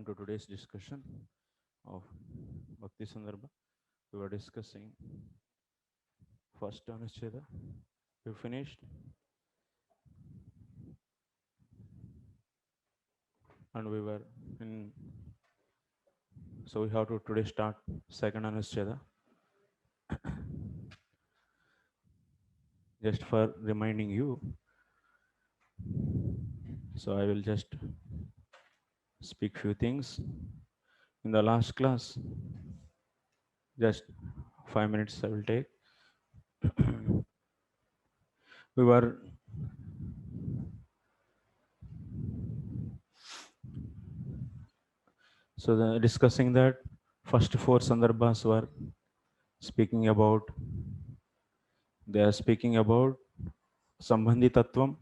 Welcome to today's discussion of Bhakti Sandrabha. We were discussing first anuched. We finished, and we were in. So we have to today start second anuched. Just for reminding you, so I will just speak few things. In the last class, just 5 minutes I will take. We were discussing that first four sandarbhas were speaking about. They are speaking about Sambandhi Tattvam.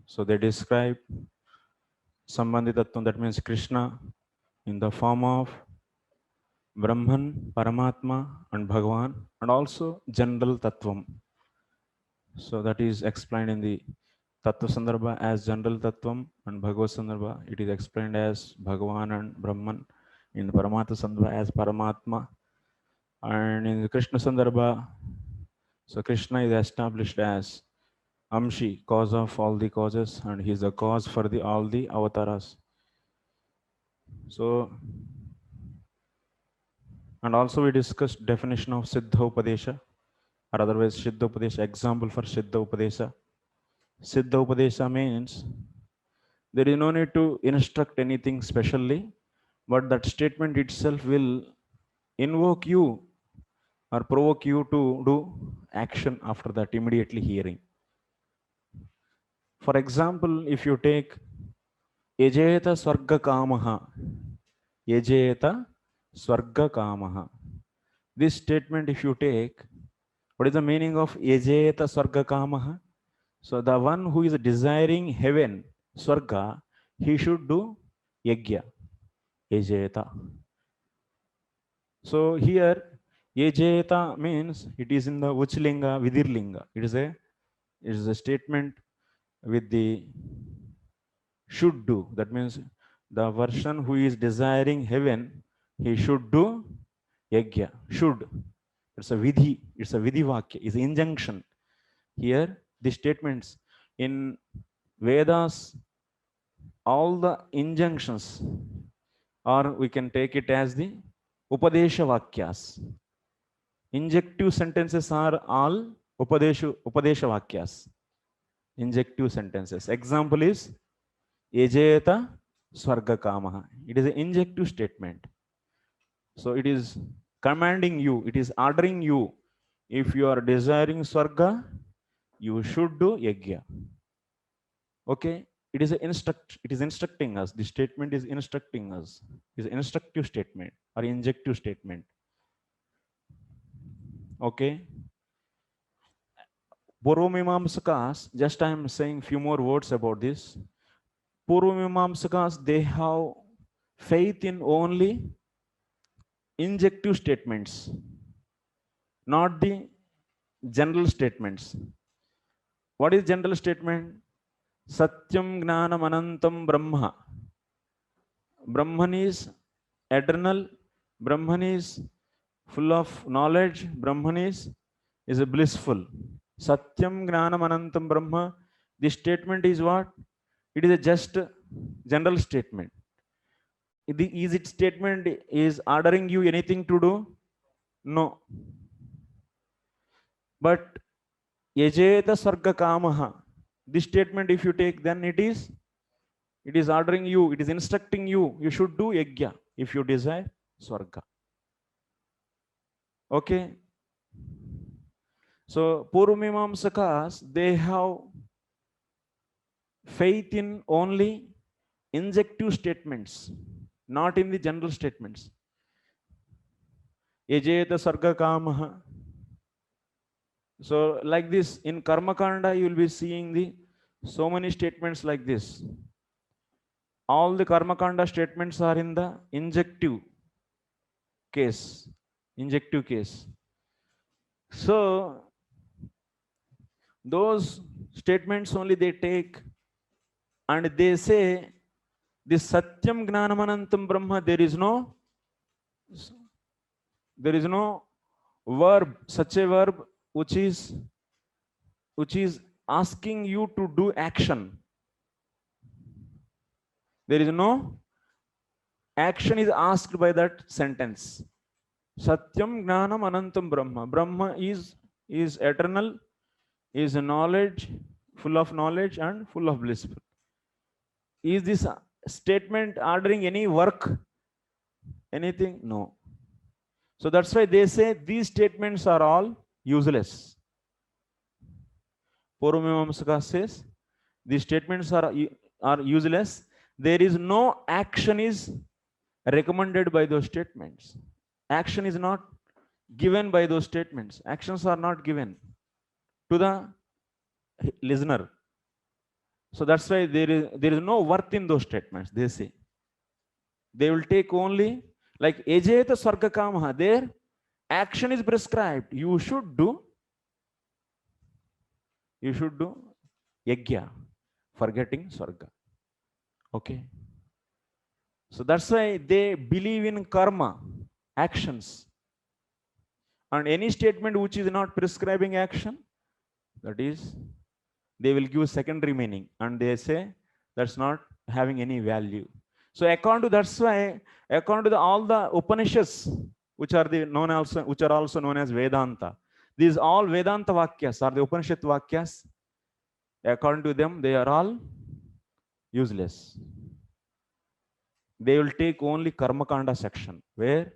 So they describe Sambandhi Tattvam, that means Krishna in the form of Brahman, Paramatma and Bhagavan, and also general Tattvam. So that is explained in the Tattva Sandarbha as general Tattvam, and Bhagavad Sandarbha it is explained as Bhagavan and Brahman, in the Paramatma Sandarbha as Paramatma, and in the Krishna Sandarbha, so Krishna is established as Amshi, cause of all the causes, and he is the cause for all the avatars. So, and also we discussed definition of Siddha Upadesha, or otherwise Siddha Upadesha, example for Siddha Upadesha. Siddha Upadesha means there is no need to instruct anything specially, but that statement itself will invoke you or provoke you to do action after that, immediately hearing. For example, if you take Yajeta Swarga Kamaha, Yajeta Swarga Kamaha. This statement, if you take, what is the meaning of Yajeta Swarga Kamaha? So the one who is desiring heaven, Swarga, he should do Yajna, Yajeta. So here, Yajeta means it is in the Uchlinga, Vidirlinga. It is a statement with the should do. That means the person who is desiring heaven, he should do yajna. Should. It's a vidhi. It's a vidhi vakya. It's an injunction. Here, the statements in Vedas, all the injunctions, or we can take it as the upadesha vakyas. Injective sentences are all upadesha vakyas. Injective sentences. Example is Yajeta Swarga Kamaha. It is an injective statement. So it is commanding you, it is ordering you. If you are desiring Swarga, you should do Yajna. Okay? It is instructing us. The statement is instructing us. It is an instructive statement or injective statement. Okay? Purvamimamsakas, just I am saying few more words about this. Purvamimamsakas, they have faith in only injective statements, not the general statements. What is general statement? Satyam Gnanam Anantam Brahma. Brahman is eternal. Brahman is full of knowledge. Brahman is blissful. Satyam Gnanam Anantam Brahma. This statement is what? It is a just general statement. Is it statement is ordering you anything to do? No. But Yajeta Sarga Kamaha. This statement, if you take, then it is ordering you, it is instructing you, you should do Yajna if you desire Swarga. Okay. So Purvamimamsakas, they have faith in only injective statements, not in the general statements. Yajeta Sarga Kamaha. So like this, in Karmakanda, you will be seeing so many statements like this. All the Karmakanda statements are in the injective case. Injective case. So those statements only they take and they say This Satyam Gnanam Anantam Brahma, there is no verb, such a verb which is asking you to do action. There is no action is asked by that sentence. Satyam Gnanam Anantam Brahma. Brahma is eternal, is knowledge, full of knowledge and full of blissful. Is this statement ordering any work? Anything? No. So that's why they say these statements are all useless. Purvamamsaka says these statements are useless. There is no action is recommended by those statements. Action is not given by those statements. Actions are not given to the listener. So that's why there is no worth in those statements. They say they will take only like ejeta sarga kamaha. There action is prescribed. You should do yajna for getting sarga. Okay. So that's why they believe in karma, actions. And any statement which is not prescribing action, that is, they will give secondary meaning, and they say that's not having any value. So according to all the Upanishads, which are also known as Vedanta, these all Vedanta Vakyas are the Upanishad Vakyas. According to them, they are all useless. They will take only Karmakanda section, where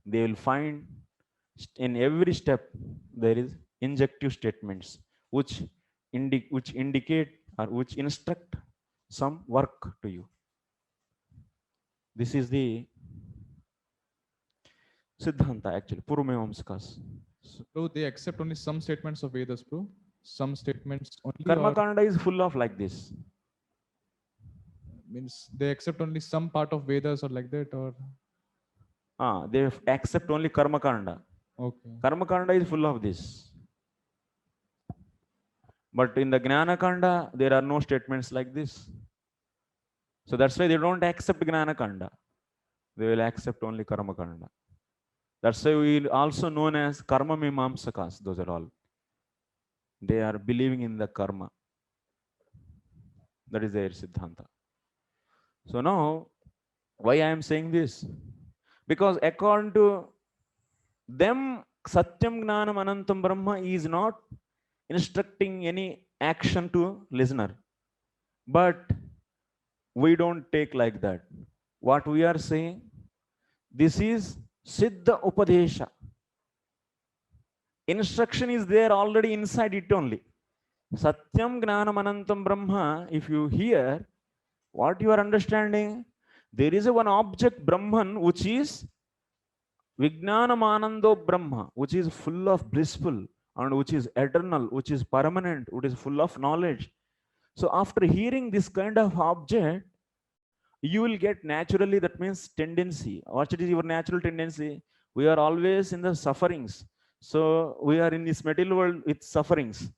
they will find in every step there is injective statements which indicate or which instruct some work to you. This is the Siddhanta actually, Purvamamsakas. So they accept only some statements of Vedas, bro. Some statements only. Karmakanda is full of like this. Means they accept only some part of Vedas or like that, or They accept only Karmakanda. okay. Karmakanda is full of this. But in the Jnanakanda, there are no statements like this. So that's why they don't accept Jnanakanda. They will accept only Karmakanda. That's why we also known as Karma Mimamsakas. Those are all. They are believing in the karma. That is their Siddhanta. So now, why I am saying this? Because according to them, Satyam Gnanam Anantam Brahma is not instructing any action to listener. But we don't take like that. What we are saying, this is Siddha Upadesha. Instruction is there already inside it only. Satyam Gnanam Anantam Brahma, if you hear, what you are understanding, there is one object Brahman which is Vijnanam Anando Brahma, which is full of blissful and which is eternal, which is permanent, which is full of knowledge. So after hearing this kind of object, you will get naturally, that means tendency. What is your natural tendency? We are always in the sufferings. So we are in this material world with sufferings.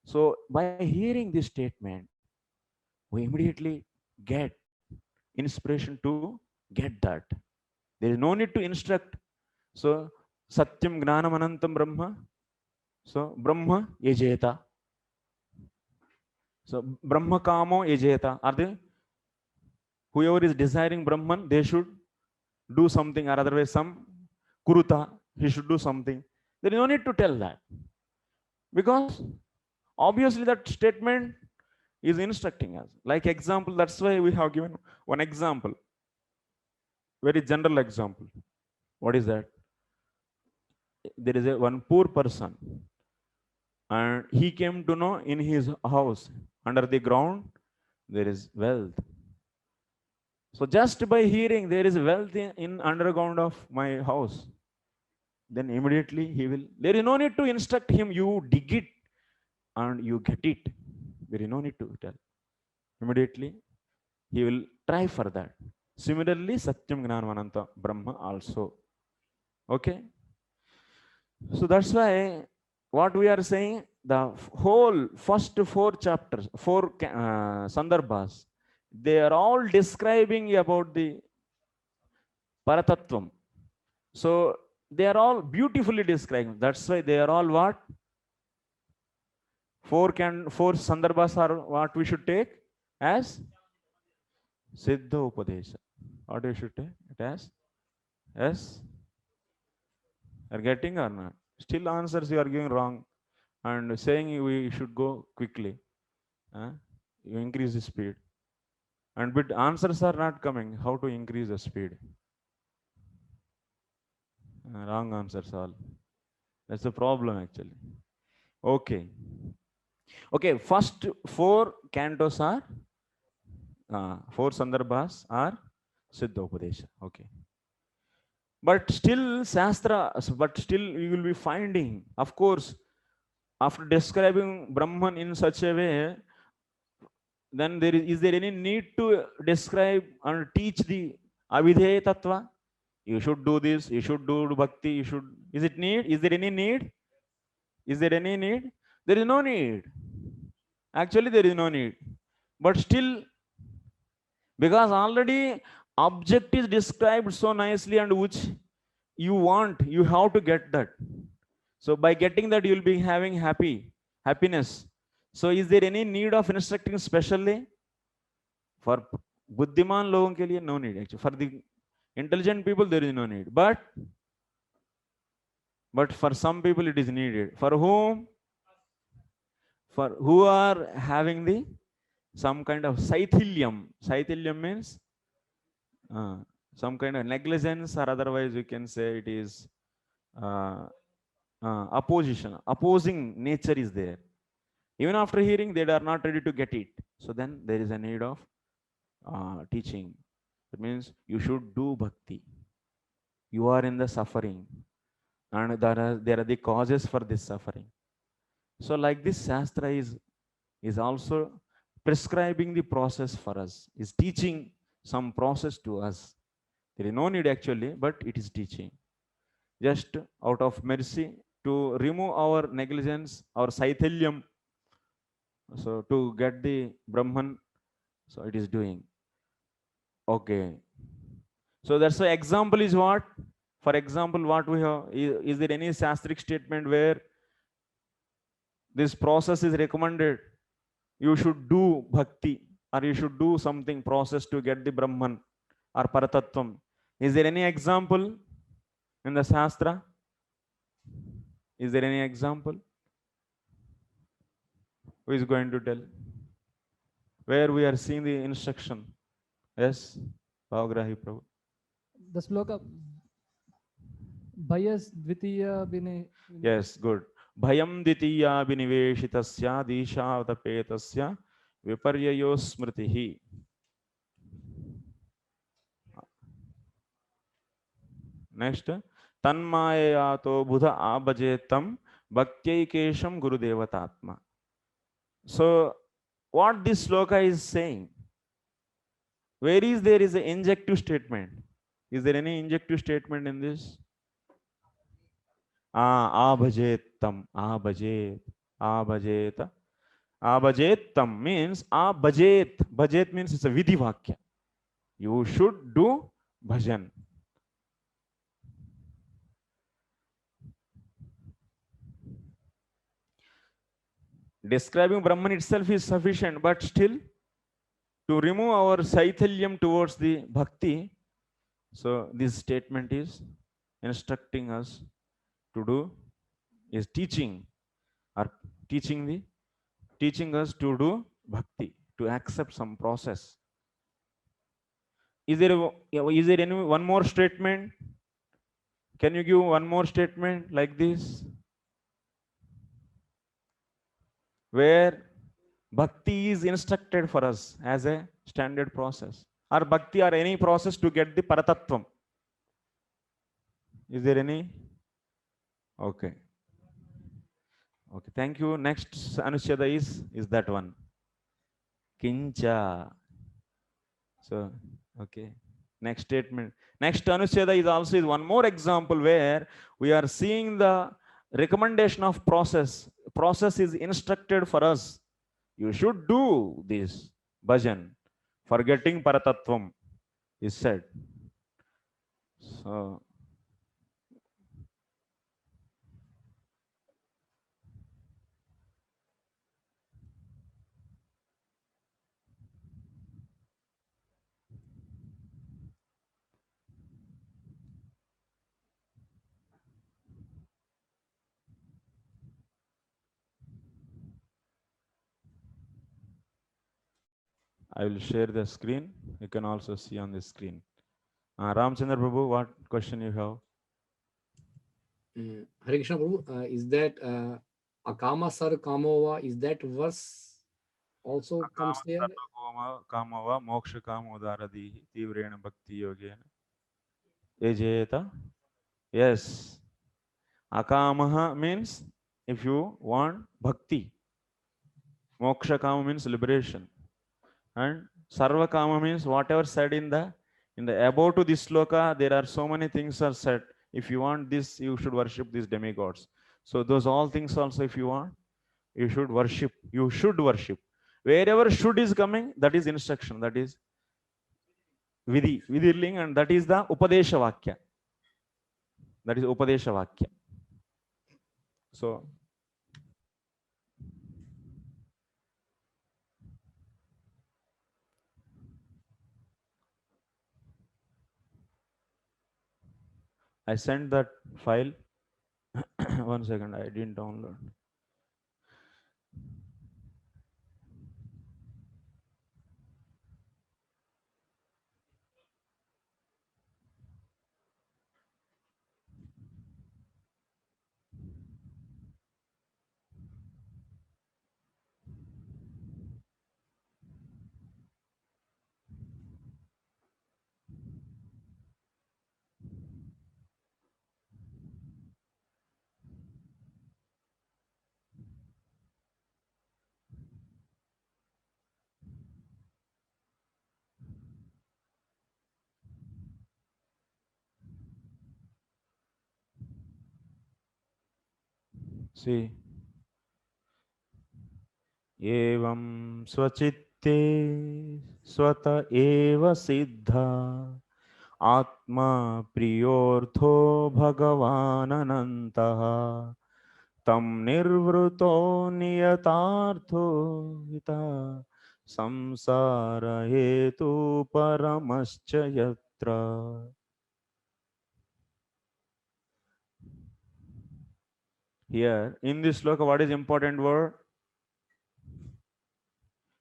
So by hearing this statement, we immediately get inspiration to get that. There is no need to instruct. So Satyam Gnanam Anantam Brahma. So Brahma Yajeta. So Brahma Kamo Yajeta. Are they? Whoever is desiring Brahman, they should do something, or otherwise some Kuruta, he should do something. There is no need to tell that. Because obviously that statement is instructing us. Like example, that's why we have given one example. Very general example. What is that? There is one poor person, and he came to know in his house, under the ground, there is wealth. So just by hearing there is wealth in underground of my house, then immediately he will, there is no need to instruct him, you dig it and you get it. There is no need to tell. Immediately he will try for that. Similarly, Satyam Gnanamananta Brahma also. Okay. So that's why what we are saying, the whole first 4 chapters, 4 sandarbhas they are all describing about the Paratattvam. So they are all beautifully describing. That's why they are all what? Four sandarbhas are what we should take as Siddha Upadesha. What we should take it as? Yes? Are getting or not? Still answers you are giving wrong and saying we should go quickly. You increase the speed. And but answers are not coming. How to increase the speed? Wrong answers all. That's the problem actually. Okay. Okay, first four cantos are, four sandarbhas are Siddha Upadesha. Okay. But still Shastra, but still you will be finding, of course, after describing Brahman in such a way, then is there any need to describe and teach the Avidheya Tattva? You should do this, you should do bhakti, you should, is it need? Is there any need? Is there any need? There is no need. Actually, there is no need. But still, because already object is described so nicely and which you want, you have to get that. So by getting that, you will be having happiness. So is there any need of instructing specially? For buddhiman logon ke liye no need actually. For the intelligent people, there is no need. But for some people, it is needed. For whom? For who are having the some kind of saithilyam. Saithilyam means some kind of negligence, or otherwise you can say it is opposing nature is there. Even after hearing, they are not ready to get it. So then there is a need of teaching. That means you should do bhakti. You are in the suffering, and there are the causes for this suffering. So like this, Shastra is also prescribing the process for us, is teaching some process to us. There is no need actually, but it is teaching. Just out of mercy to remove our negligence, our saithilyam, so to get the Brahman, so it is doing. Okay. So that's the example is what? For example, what we have, is there any Shastric statement where this process is recommended? You should do bhakti, or you should do something process to get the Brahman or Paratattvam. Is there any example in the Shastra? Is there any example? Who is going to tell? Where we are seeing the instruction? Yes, Bhavagrahi Prabhu. The sloka Bhayas Dvitiya Bine. Yes, good. Bhayam Ditiya Biniveshitasya Dishavatapetasya Viparyayo Smritihi. Next, Tanmayato Buddha Abhajetam Bhaktyakesham Gurudevatatma. So, what this sloka is saying? Where is there is an injective statement? Is there any injective statement in this? Abhajetam, abhajet, abhajeta. Abhajetam means abhajet. Bhajet means it's a vidhi vakya. You should do bhajan. Describing Brahman itself is sufficient, but still to remove our saithilyam towards the bhakti, so this statement is instructing us to do, is teaching or teaching us to do bhakti, to accept some process. Is there any one more statement? Can you give one more statement like this, where bhakti is instructed for us as a standard process, or bhakti or any process to get the paratattvam? Is there any? Okay. Okay, thank you. Next anuched is that one. Kincha. So, okay. Next statement. Next anuched is also is one more example where we are seeing the recommendation of process. Process is instructed for us. You should do this bhajan. Forgetting Paratattvam is said. So I will share the screen. You can also see on the screen. Ramchandra Prabhu, what question you have? Hare Krishna Prabhu, is that Akama Sar Kamova, is that verse also comes Akama there? sarva kamava moksha kamodaradi tivrena bhakti yogena. Ejeta. Yes. Akamaha means if you want bhakti. Moksha kama means liberation. And sarva kama means whatever said in the above to this sloka, there are so many things are said. If you want this, you should worship these demigods. So those all things also, if you want, you should worship. You should worship. Wherever should is coming, that is instruction. That is vidhi, vidhirling, and that is the upadesha vakya. That is upadesha vakya. So I sent that file. 1 second, I didn't download. See, एवं स्वचित्ते स्वत एव सिद्धा आत्मा प्रियोर्थो भगवान् अनन्तः तं निर्वृतो नियतार्थो हिता संसार हेतु परमश्च यत्र. Here in this sloka, what is important word?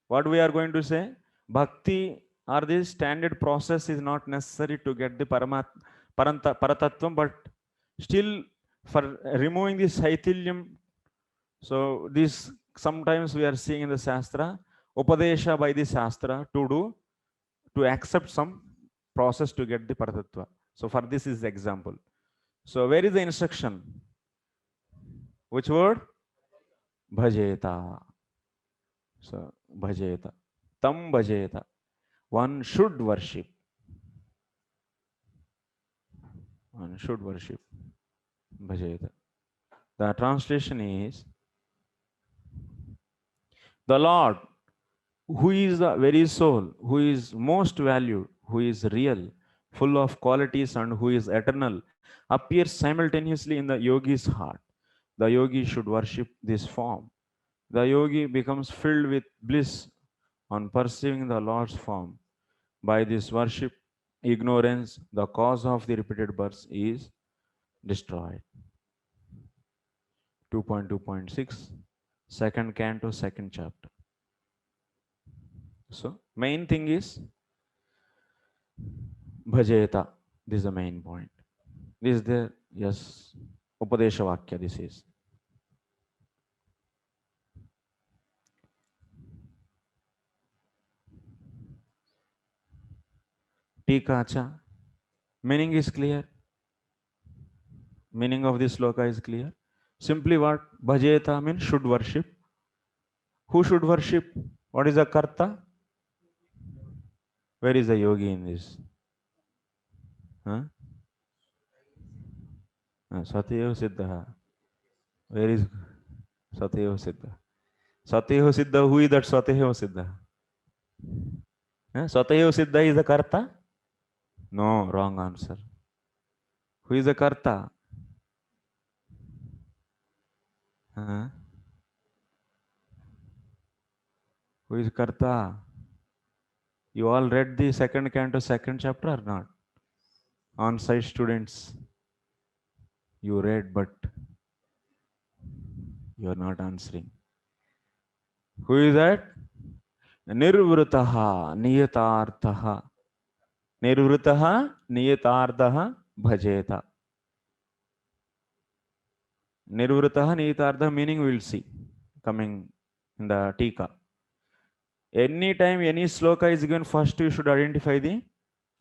What we are going to say? Bhakti or this standard process is not necessary to get the paratattvam, but still for removing this saithilyam. So this sometimes we are seeing in the Shastra, Upadesha by the Shastra to accept some process to get the paratattva. So for this is the example. So where is the instruction? Which word? Bhajeta. So bhajeta. Tam bhajeta. One should worship. One should worship. Bhajeta. The translation is the Lord, who is the very soul, who is most valued, who is real, full of qualities, and who is eternal, appears simultaneously in the yogi's heart. The yogi should worship this form. The yogi becomes filled with bliss on perceiving the Lord's form. By this worship, ignorance, the cause of the repeated births, is destroyed. 2.2.6, second canto, second chapter. So, main thing is bhajeta. This is the main point. This is the, yes, Upadesha Vakya, this is. Tikacha. Meaning is clear. Meaning of this sloka is clear. Simply what? Bhajeta means should worship. Who should worship? What is the karta? Where is the yogi in this? Huh? Satyayo Siddha. Where is Satyayo Siddha? Satyayo Siddha, who is that Satyayo Siddha? Swatayo Siddha is the Karta? No, wrong answer. Who is the Karta? Who is Karta? You all read the second canto, second chapter or not? On-site students, you read, but you are not answering. Who is that? Nirvrutaha niyatarthaha. Nirvrutaha niyatarthaha bhajeta. Nirvrutaha niyatarthaha meaning we will see coming in the Tika. Anytime any sloka is given, first you should identify the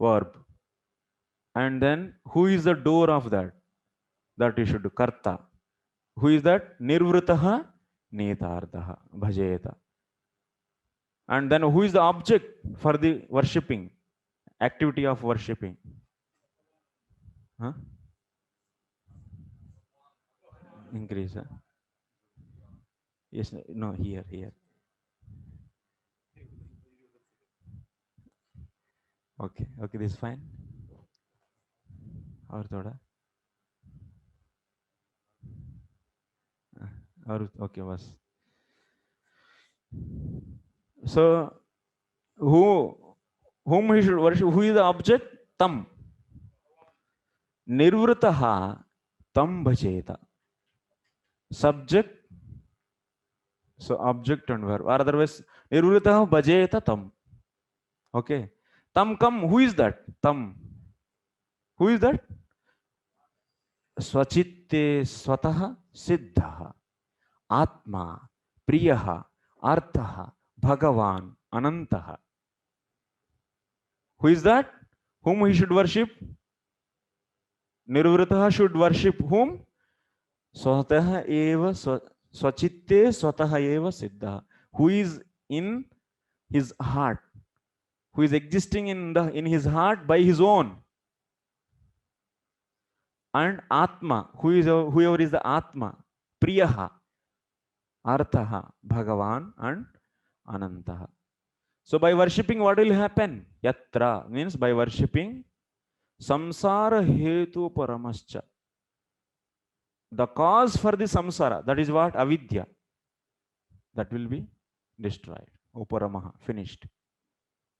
verb. And then who is the door of that? That you should do. Karta. Who is that? Nirvrutaha niyatarthaha bhajeta. And then who is the object for the worshipping? Activity of worshipping. Huh? Increase. Huh? Yes, no, here. Okay, this is fine. Or thoda. Or okay, was. So, whom he should worship? Who is the object? Tam. Nirvrataha tam bhajeta. Subject. So object and verb. Or otherwise, nirvrataha bhajeta tam. Okay. Tam kam. Who is that? Tam. Who is that? Swachitte swataha siddhaha. Atma. Priyaha. Arthaha. Bhagavan. Anantaha. Who is that? Whom he should worship? Nirvrataha should worship whom? Swataha eva swachitte swataha eva siddha. Who is in his heart, who is existing in his heart by his own. And Atma, whoever is the Atma, Priyaha, Arthaha, Bhagavan and Anantaha. So by worshipping, what will happen? Yatra means by worshipping samsara hetu paramascha. The cause for the samsara, that is what? Avidya. That will be destroyed. Uparamaha, finished.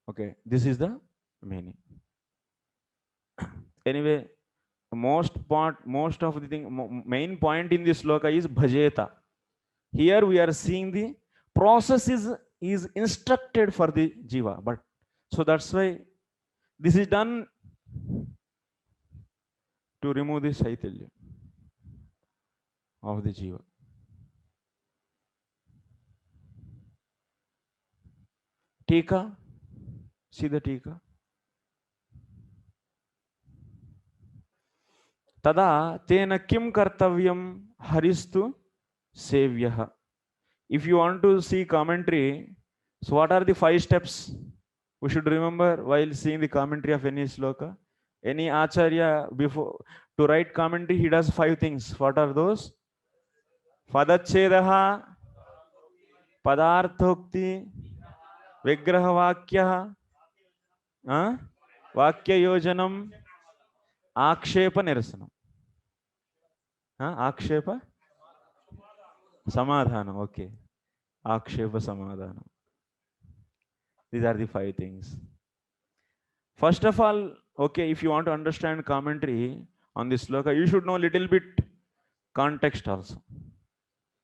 Okay, this is the meaning. Anyway, most of the thing, main point in this sloka is bhajeta. Here we are seeing the process is instructed for the jiva, but so that's why this is done to remove the shaitalya of the jiva. Tika, see the tika. Tada tena kim kartavyam haristu sevyaha. If you want to see commentary, so what are the 5 steps we should remember while seeing the commentary of any sloka? Any acharya, before to write commentary, he does 5 things. What are those? Padachedaha, padarthokti, vigrahavakya, vakya yojanam, akshepa nirasanam. Akshepa samadhanam. Okay. Akshepa samadhanam. These are the 5 things. First of all, okay, if you want to understand commentary on this sloka, you should know a little bit context also.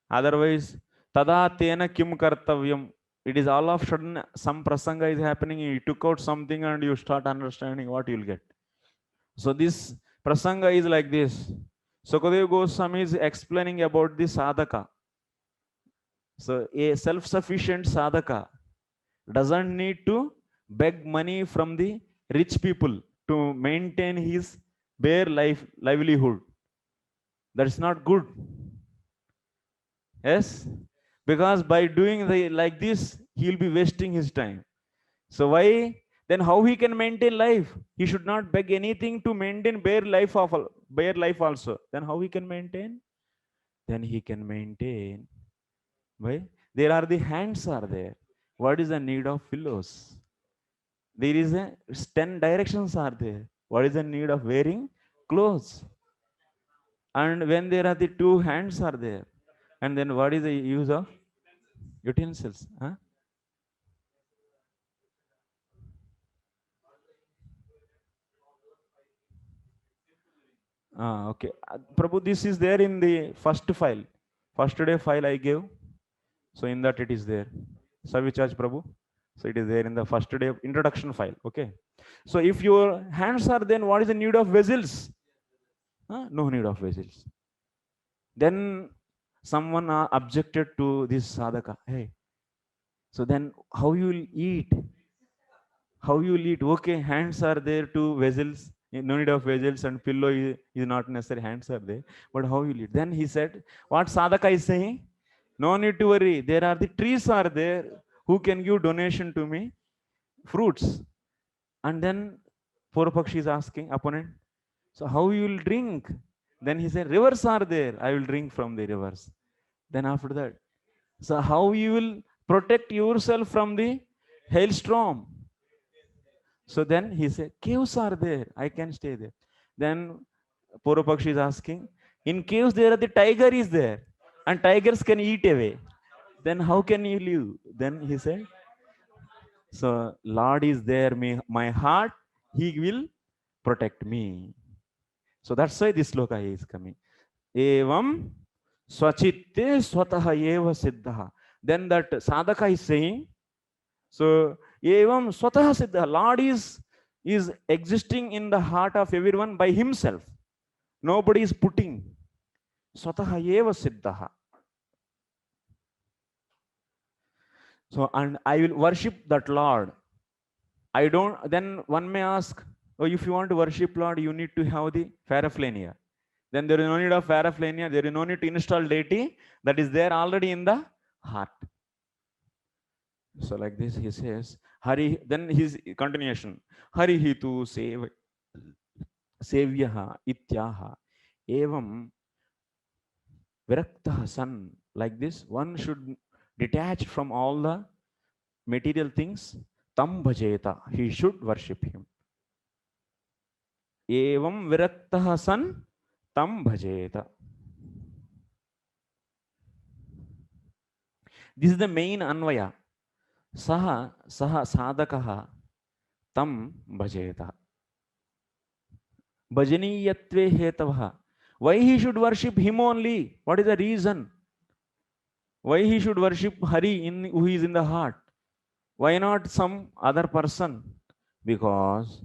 Otherwise, tada tena kim kartavyam. It is all of a sudden some prasanga is happening. You took out something and you start understanding what you'll get. So this prasanga is like this. Sukadeva Goswami is explaining about the sadhaka. So a self-sufficient sadhaka doesn't need to beg money from the rich people to maintain his bare livelihood. That's not good. Yes, because by doing like this, he will be wasting his time. So why? Then how he can maintain life? He should not beg anything to maintain bare life also. Then how he can maintain? Then he can maintain. Why? There are the hands are there. What is the need of pillows? There is a 10 directions are there. What is the need of wearing clothes? And when there are the two hands are there, and then what is the use of utensils? Huh? Okay. Prabhu, this is there in the first file. First day file I gave. So in that it is there. Savicharge Prabhu. So it is there in the first day of introduction file. Okay. So if your hands are, then what is the need of vessels? No need of vessels. Then someone objected to this sadhaka. Hey, so then how you will eat? How you will eat? Okay, hands are there, two vessels. No need of vessels, and pillow is not necessary. Hands are there, but how you will eat? Then he said, what sadhaka is saying? No need to worry. There are the trees are there who can give donation to me, fruits. And then Purapakshi is asking opponent, so how you will drink? Then he said, rivers are there. I will drink from the rivers. Then after that, so how you will protect yourself from the hailstorm? So then he said, caves are there. I can stay there. Then Purapakshi is asking, in caves there are the tiger is there, and tigers can eat away. Then how can you live? Then he said, so Lord is there, my heart, he will protect me. So that's why this sloka is coming. Evam swachitte swataha eva siddha. Then that sadhaka is saying, so evam swataha siddha. Lord is existing in the heart of everyone by himself. Nobody is putting. Swataha eva siddha. So, and I will worship that Lord. I don't, then one may ask, oh, if you want to worship Lord, you need to have the paraphernalia. Then there is no need of paraphernalia, there is no need to install deity, that is there already in the heart. So like this he says, Hari, then his continuation, Hari hitu sevyaha ityaha evam viraktaha san. Like this, one should detach from all the material things. Tam bhajeta, he should worship him. Evam viraktaha san tam bhajeta. This is the main anvaya. Saha sadhakaha tam bhajeta. Bhajaniyatve hetavaha. Why he should worship him only? What is the reason? Why he should worship Hari who is in the heart? Why not some other person? Because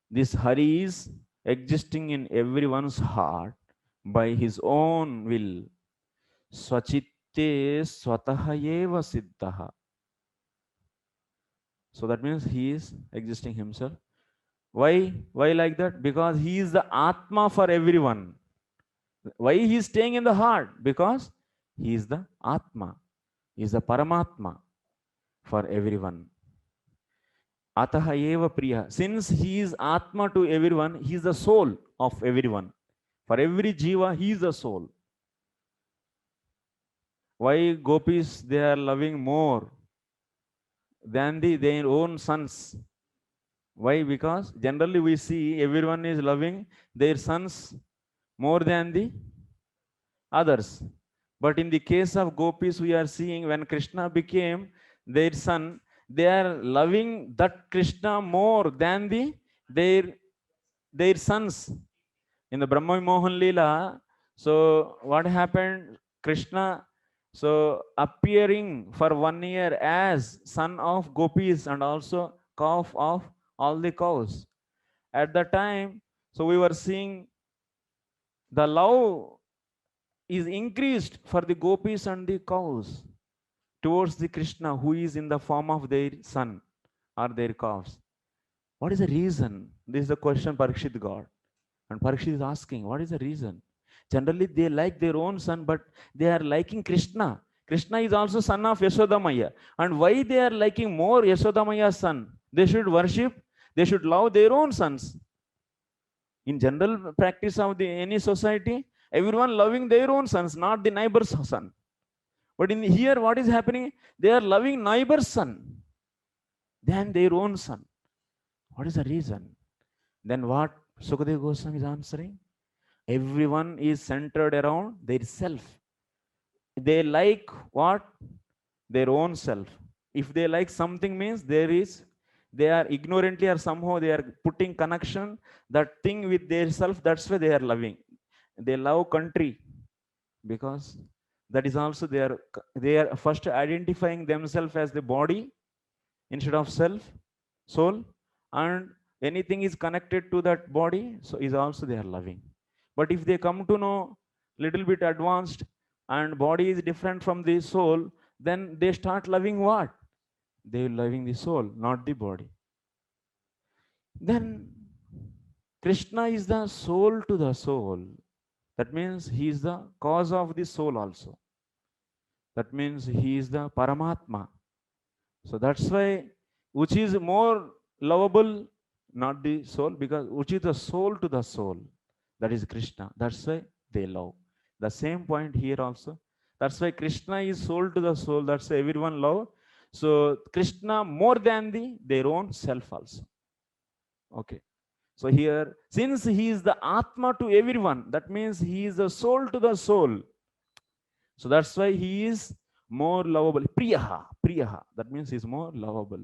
this Hari is existing in everyone's heart by his own will. Swachitte swataha eva siddhaha. So that means he is existing himself. Why like that? Because he is the Atma for everyone. Why he is staying in the heart? Because he is the Atma. He is the Paramatma for everyone. Ataha eva priya. Since he is Atma to everyone, he is the soul of everyone. For every jiva, he is the soul. Why gopis, they are loving more than their own sons? Why? Because generally we see everyone is loving their sons more than the others. But in the case of gopis, we are seeing when Krishna became their son, they are loving that Krishna more than their sons. In the Brahma Mohan Leela, so what happened? Krishna, so appearing for 1 year as son of gopis and also calf of all the cows. At the time, so we were seeing the love is increased for the gopis and the cows towards the Krishna who is in the form of their son or their calves. What is the reason? This is the question Parikshit got. And Parikshit is asking, what is the reason? Generally, they like their own son, but they are liking Krishna. Krishna is also son of Yasodamaya. And why they are liking more Yasodamaya's son? They should worship, they should love their own sons. In general practice of any society, everyone loving their own sons, not the neighbor's son. But in here, what is happening? They are loving neighbor's son than their own son. What is the reason? Then what Sukadeva Goswami is answering? Everyone is centered around their self. They like what? Their own self. If they like something means they are ignorantly or somehow they are putting connection, that thing with their self, that's why they are loving. They love country because that is also they are first identifying themselves as the body instead of self, soul, and anything is connected to that body, so is also they are loving. But if they come to know little bit advanced and body is different from the soul, then they start loving what? They are loving the soul, not the body. Then Krishna is the soul to the soul. That means he is the cause of the soul also. That means he is the Paramatma. So that's why, which is more lovable, not the soul, because which is the soul to the soul, that is Krishna. That's why they love. The same point here also. That's why Krishna is soul to the soul. That's why everyone love. So Krishna more than their own self also. Okay. So here, since he is the Atma to everyone, that means he is the soul to the soul. So that's why he is more lovable. Priyaha, Priyaha. That means he is more lovable.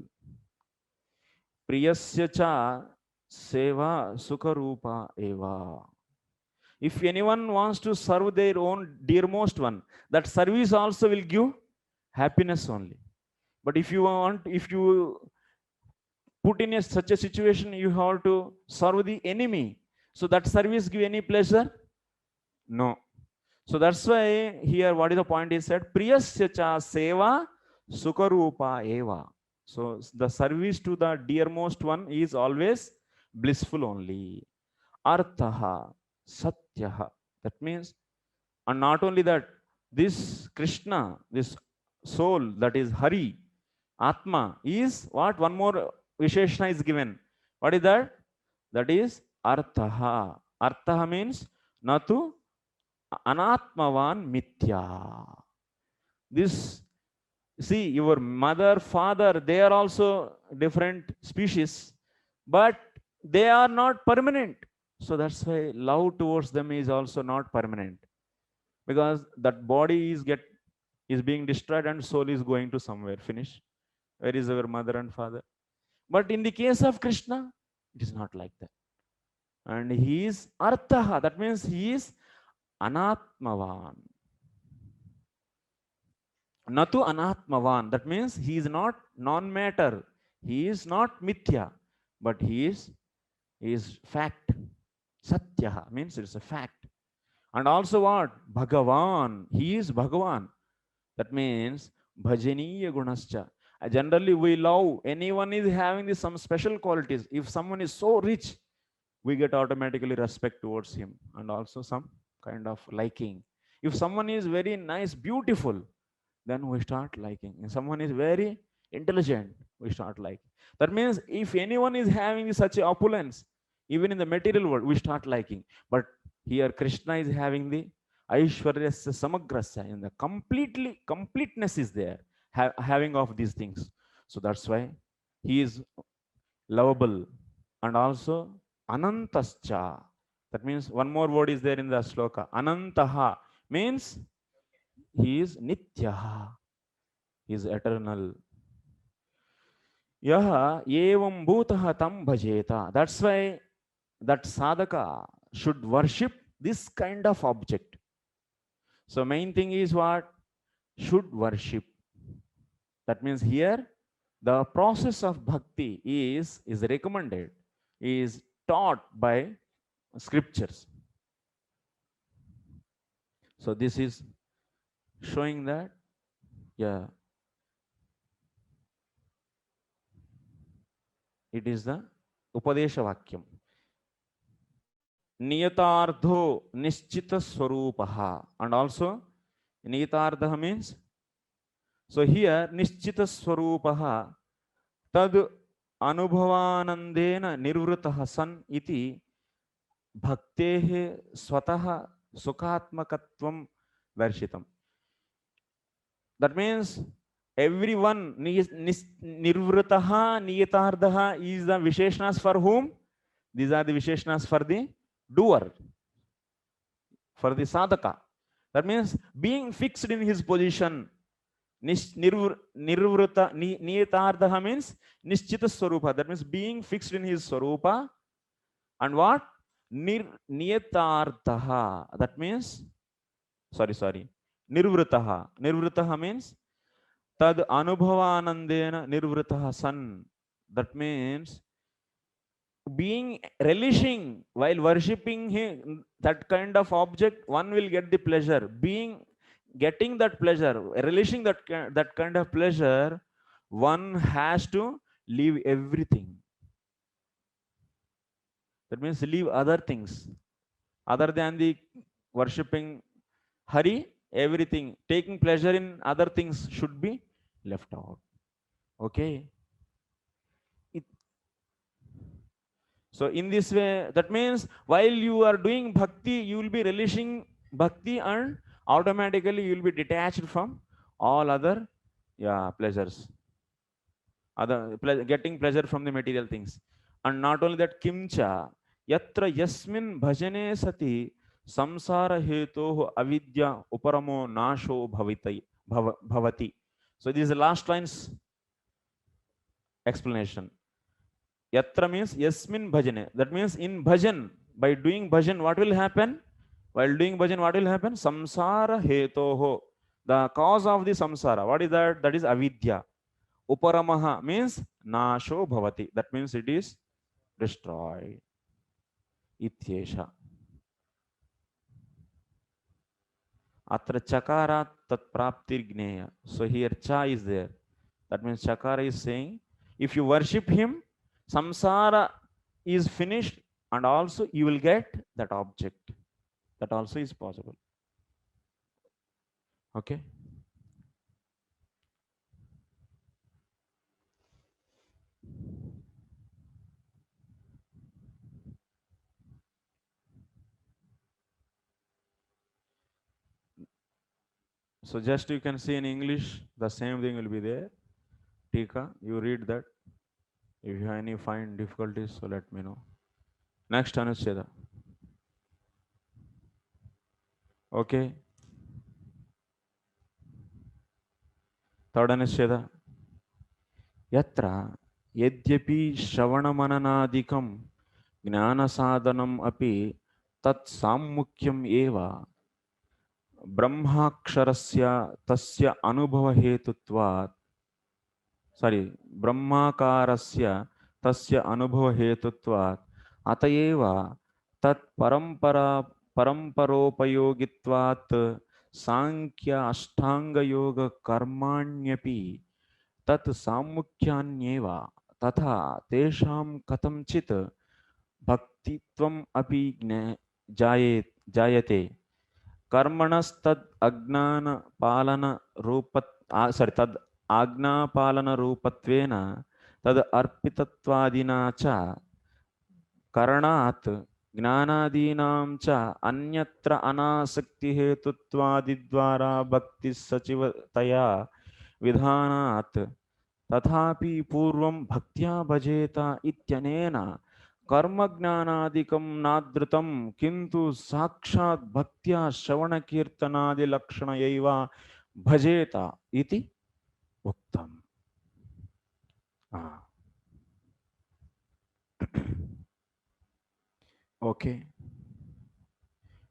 Priyasya cha seva sukharupa eva. If anyone wants to serve their own dearmost one, that service also will give happiness only. But if you put in such a situation, you have to serve the enemy. So that service give any pleasure? No. So that's why here, what is the point is said? Priyasya cha seva sukharupa eva. So the service to the dearmost one is always blissful only. Arthaha satyaha. That means, and not only that, this Krishna, this soul, that is Hari, Atma, is what? One more Visheshna is given. What is that? That is Arthaha. Arthaha means Natu Anatmavan Mithya. This, see, your mother, father, they are also different species, but they are not permanent. So that's why love towards them is also not permanent, because that body is being destroyed and soul is going to somewhere. Finish. Where is our mother and father? But in the case of Krishna, it is not like that. And he is Arthaha. That means he is Anatmavan. Natu Anatmavan. That means he is not non-matter. He is not Mithya, but he is fact. Satyaha means it's a fact. And also what? Bhagavan. He is Bhagavan. That means bhajaniya gunascha. Generally, we love anyone is having some special qualities. If someone is so rich, we get automatically respect towards him and also some kind of liking. If someone is very nice, beautiful, then we start liking. If someone is very intelligent, we start liking. That means if anyone is having such a opulence, even in the material world, we start liking. But here Krishna is having the Aishwaryasya Samagrasya, and the completeness is there, having of these things. So that's why he is lovable and also Anantascha. That means one more word is there in the sloka. Anantaha means he is Nityaha. He is eternal. Yaha evam bhutaha tam bhajeta. That's why that sadhaka should worship this kind of object. So main thing is what? Should worship. That means here the process of bhakti is recommended, is taught by scriptures. So this is showing that, yeah, it is the Upadesha Vakyam. Niyatartho Nischita Swarupaha. And also Niyatartha means, so here Nischita Swarupaha tad anubhavanandena nirvritaha san iti bhaktehe swataha sukhatmakatvam darshitam. That means Everyone, nirvrataha, niyatardaha is the visheshnas for whom? These are the visheshnas for the doer, for the sadhaka. That means being fixed in his position. Nirvrata, niyatardaha means nischita swarupa. That means being fixed in his swarupa. And what? Niyatardaha. That means, sorry. Nirvrataha means tad anubhavanandena nirvrataha san. That means being relishing while worshipping him, that kind of object, one will get the pleasure. Being getting that pleasure, relishing that kind of pleasure, one has to leave everything. That means leave other things other than the worshipping Hari. Everything, taking pleasure in other things should be left out. Okay. So in this way, that means while you are doing bhakti, you will be relishing bhakti, and automatically you will be detached from all other pleasures, getting pleasure from the material things. And not only that, kimcha yatra yasmin bhajane sati samsara heto avidya uparamo nasho bhavati. So this is the last line's explanation. Yatra means yasmin bhajane. That means in bhajan, by doing bhajan, what will happen? While doing bhajan, what will happen? Samsara hetoho. The cause of the samsara. What is that? That is avidya. Uparamaha means nasho bhavati. That means it is destroyed. Ityesha. Atra chakara tat praptir gneya. So here cha is there. That means chakara is saying, if you worship him, samsara is finished, and also you will get that object. That also is possible. Okay. So just you can see in English, the same thing will be there. Tika, you read that. If you have any find difficulties, so let me know. Next, Anucheda. Okay. Third Anucheda. Yatra yadyapi shravanamananadikam gnanasadhanam api tat sammukyam eva brahmaksharasya tasya anubhava hetutvat. Sorry, brahmakarasya tasya anubhava hetutvat atayeva tat paramparopayogitvat sankhya ashtanga yoga karmanyapi tat samukhyaanyeva tatha tesham katamchit bhaktitvam api jayate कर्मणस्तद अज्ञान पालन रूपत तद आज्ञा पालन रूपत्वेन तद अर्पितत्वादिना च करणात् ज्ञानादीनां च अन्यत्र अनासक्ति हेतुत्वादि द्वारा भक्ति सचिवतया विधानात् तथापि पूर्वं भक्त्या भजेत इत्यनेन कर्म ज्ञानादिकं नादृतं किंतु साक्षात् भक्त्या श्रवण कीर्तनादि लक्षणयैव भजेत इति उक्तम्. Okay.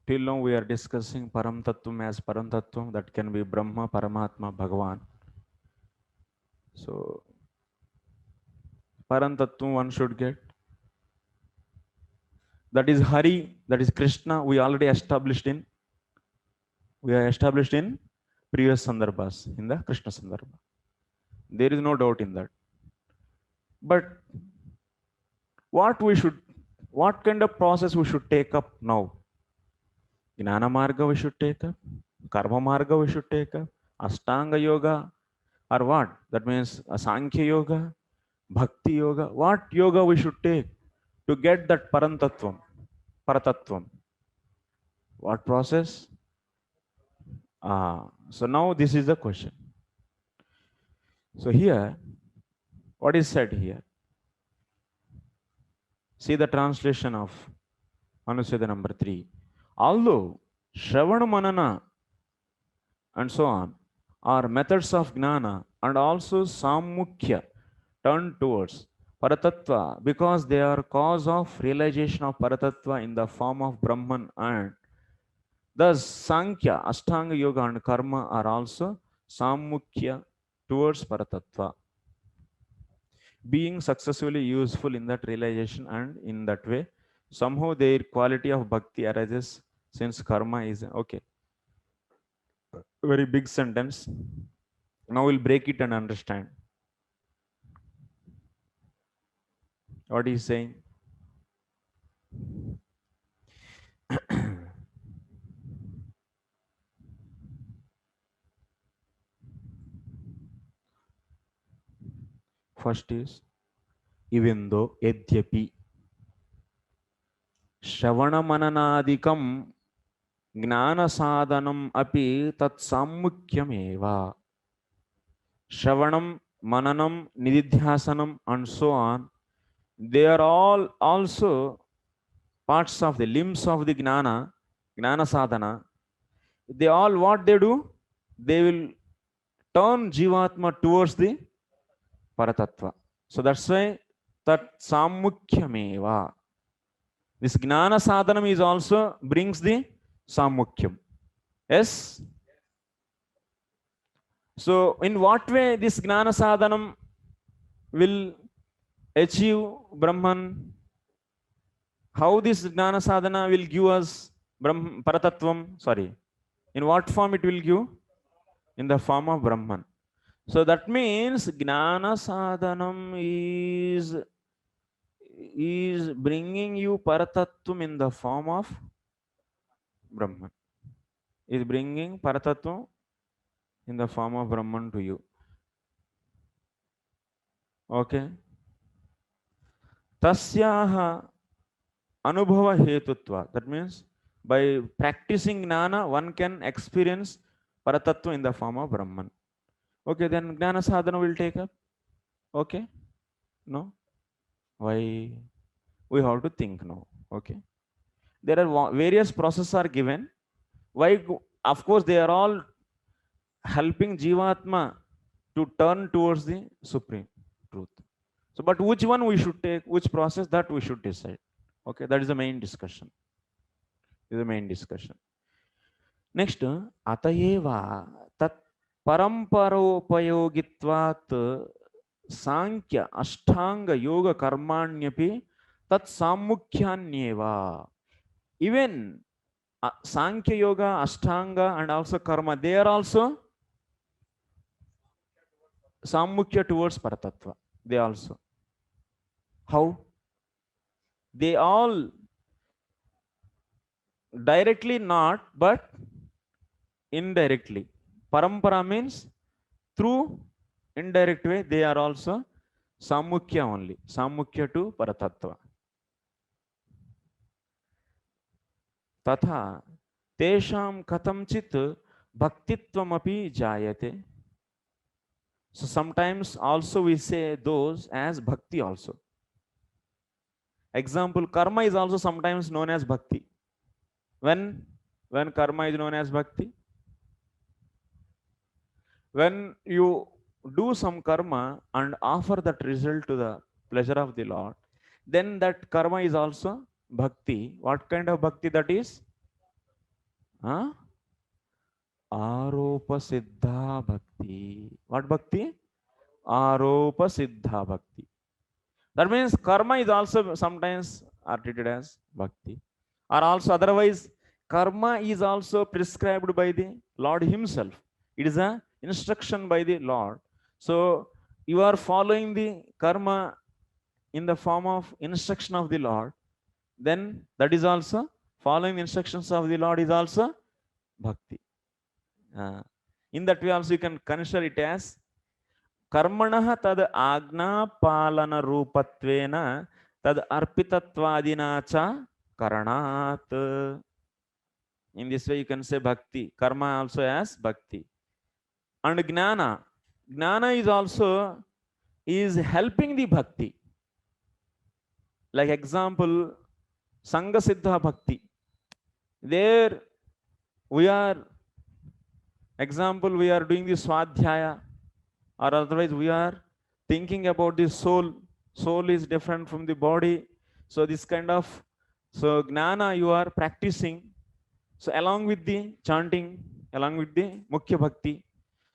Till now we are discussing Param Tattvam as Param Tattvam, that can be Brahma, Paramatma, Bhagavan. So Param Tattvam one should get. That is Hari, that is Krishna. We already established in previous sandrabhas, in the Krishna sandrabha. There is no doubt in that. But what kind of process we should take up now? Jnana marga we should take up, karma marga we should take up, ashtanga yoga, or what? That means sankhya yoga, bhakti yoga. What yoga we should take to get that parantattvam, paratattvam? What process? So now this is the question. So here, what is said here? See the translation of Anuched number 3. Although Shravana Manana and so on are methods of Gnana and also Sammukhya turn towards Paratattva because they are cause of realization of Paratattva in the form of Brahman, and thus Sankhya, Ashtanga Yoga and Karma are also Sammukhya towards Paratattva, being successfully useful in that realization, and in that way somehow their quality of bhakti arises since karma is okay. Very big sentence. Now we'll break it and understand what he's saying. First is, even though yadyapi Shravana Mananadikam Gnana Sadhanam api tat Sammukyameva. Shravanam, Mananam, Nididhyasanam, and so on, they are all also parts of the limbs of the Gnana, Gnana Sadhana. They all, what they do? They will turn Jivatma towards the Paratattva. So that's why that Samukhyameva. This Gnana Sadhanam is also brings the Samukhyam. Yes? So in what way this Gnana Sadhanam will achieve Brahman? How this Gnana Sadhana will give us Paratattvam? Sorry. In what form it will give? In the form of Brahman. So that means Gnana Sadhanam is bringing you Paratattvam in the form of Brahman. Is bringing Paratattvam in the form of Brahman to you. Okay. Tasyaha Anubhava Hetutva. That means by practicing Gnana, one can experience Paratattva in the form of Brahman. Okay, then Gnana Sadhana will take up. Okay? No? Why? We have to think now. Okay? There are various processes are given. Why? Of course, they are all helping Jivatma to turn towards the Supreme Truth. So, but which one we should take, which process, that we should decide. Okay, that is the main discussion. Is the main discussion. Next, Atayeva tat paramparopayogitvat Sankhya Ashtanga Yoga Karmanyapi tat Samukhyanyeva. Even Sankhya Yoga, Ashtanga, and also Karma, they are also Sammukhya towards Paratattva. They also. How? They all directly not, but indirectly. Parampara means through indirect way, they are also Sammukhya only. Sammukhya to Paratattva. Tatha tesham katamchit bhaktitvam jayate. So sometimes also we say those as bhakti also. Example, karma is also sometimes known as bhakti. When karma is known as bhakti? When you do some karma and offer that result to the pleasure of the Lord, then that karma is also bhakti. What kind of bhakti that is? Huh? Aropa Siddha Bhakti. What bhakti? Aropa Siddha Bhakti. That means karma is also sometimes are treated as bhakti. Or also otherwise, karma is also prescribed by the Lord Himself. It is a instruction by the Lord. So you are following the karma in the form of instruction of the Lord, then that is also following the instructions of the Lord is also bhakti. In that way also you can consider it as karmanah tad agna palana rupatvena tad arpitattvadina cha karanat. In this way you can say bhakti, karma also as bhakti. And gnana, Gnana is also is helping the bhakti. Like example, Sangha Siddha Bhakti. There we are, example, we are doing the Swadhyaya, or otherwise we are thinking about the soul. Soul is different from the body. So this kind of, so Gnana you are practicing. So along with the chanting, along with the Mukhya Bhakti.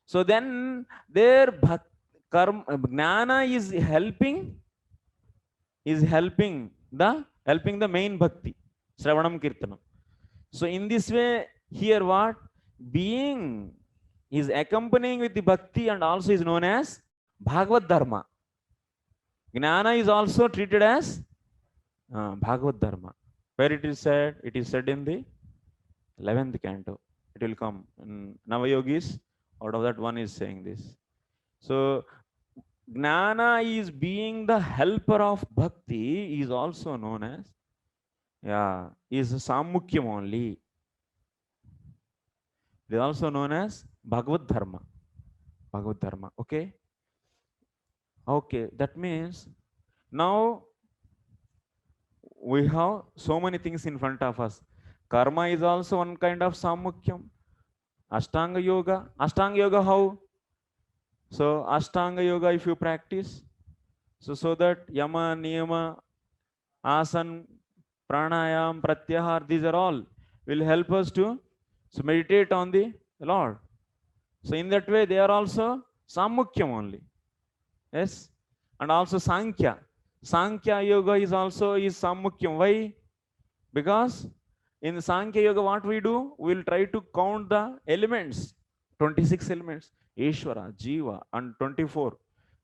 So then their karma, Gnana is helping the main bhakti, Shravanam Kirtanam. So in this way, here what? Being is accompanying with the bhakti and also is known as Bhagavad Dharma. Gnana is also treated as Bhagavad Dharma. Where it is said? It is said in the 11th canto. It will come in Navayogis. Out of that, one is saying this. So Gnana is being the helper of bhakti is also known as, is Samukyam only. It is also known as Bhagavad Dharma. Bhagavad Dharma. Okay. Okay. That means now we have so many things in front of us. Karma is also one kind of Samukyam. Ashtanga Yoga. Ashtanga Yoga how? So Ashtanga Yoga if you practice, so that Yama, Niyama, Asan, Pranayam, Pratyahar, these are all will help us to meditate on the Lord. So in that way they are also Samukyam only. Yes. And also Sankhya. Sankhya Yoga is also is Samukyam. Why? Because in Sankhya Yoga what we do? We will try to count the elements. 26 elements. Ishvara, Jiva and 24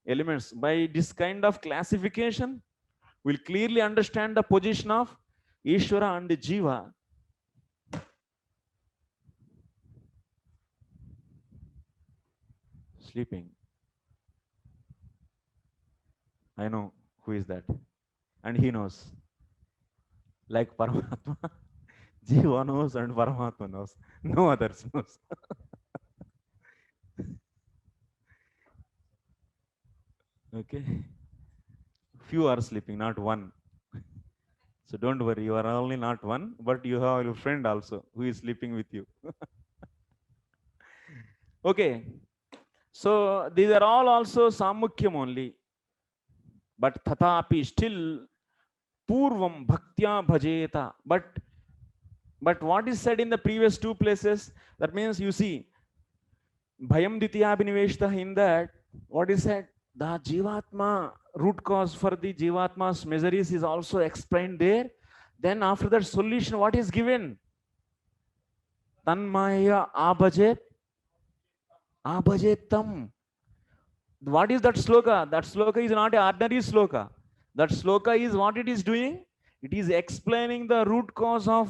elements. By this kind of classification, we'll clearly understand the position of Ishvara and the Jiva. Sleeping. I know who is that. And he knows. Like Paramatma. Jiva knows and Paramatma knows. No others knows. Okay. Few are sleeping, not one. So don't worry, you are only not one, but you have your friend also who is sleeping with you. Okay. So these are all also Samukyam only. But Tatapi still Purvam Bhaktya Bhajeta. But what is said in the previous two places, that means you see, Bhayam Ditya Abhiniveshta, in that, what is said? The Jivatma, root cause for the Jivatma's miseries is also explained there. Then after that solution, what is given? Tanmaya abhajetam. What is that sloka? That sloka is not an ordinary sloka. That sloka is what it is doing? It is explaining the root cause of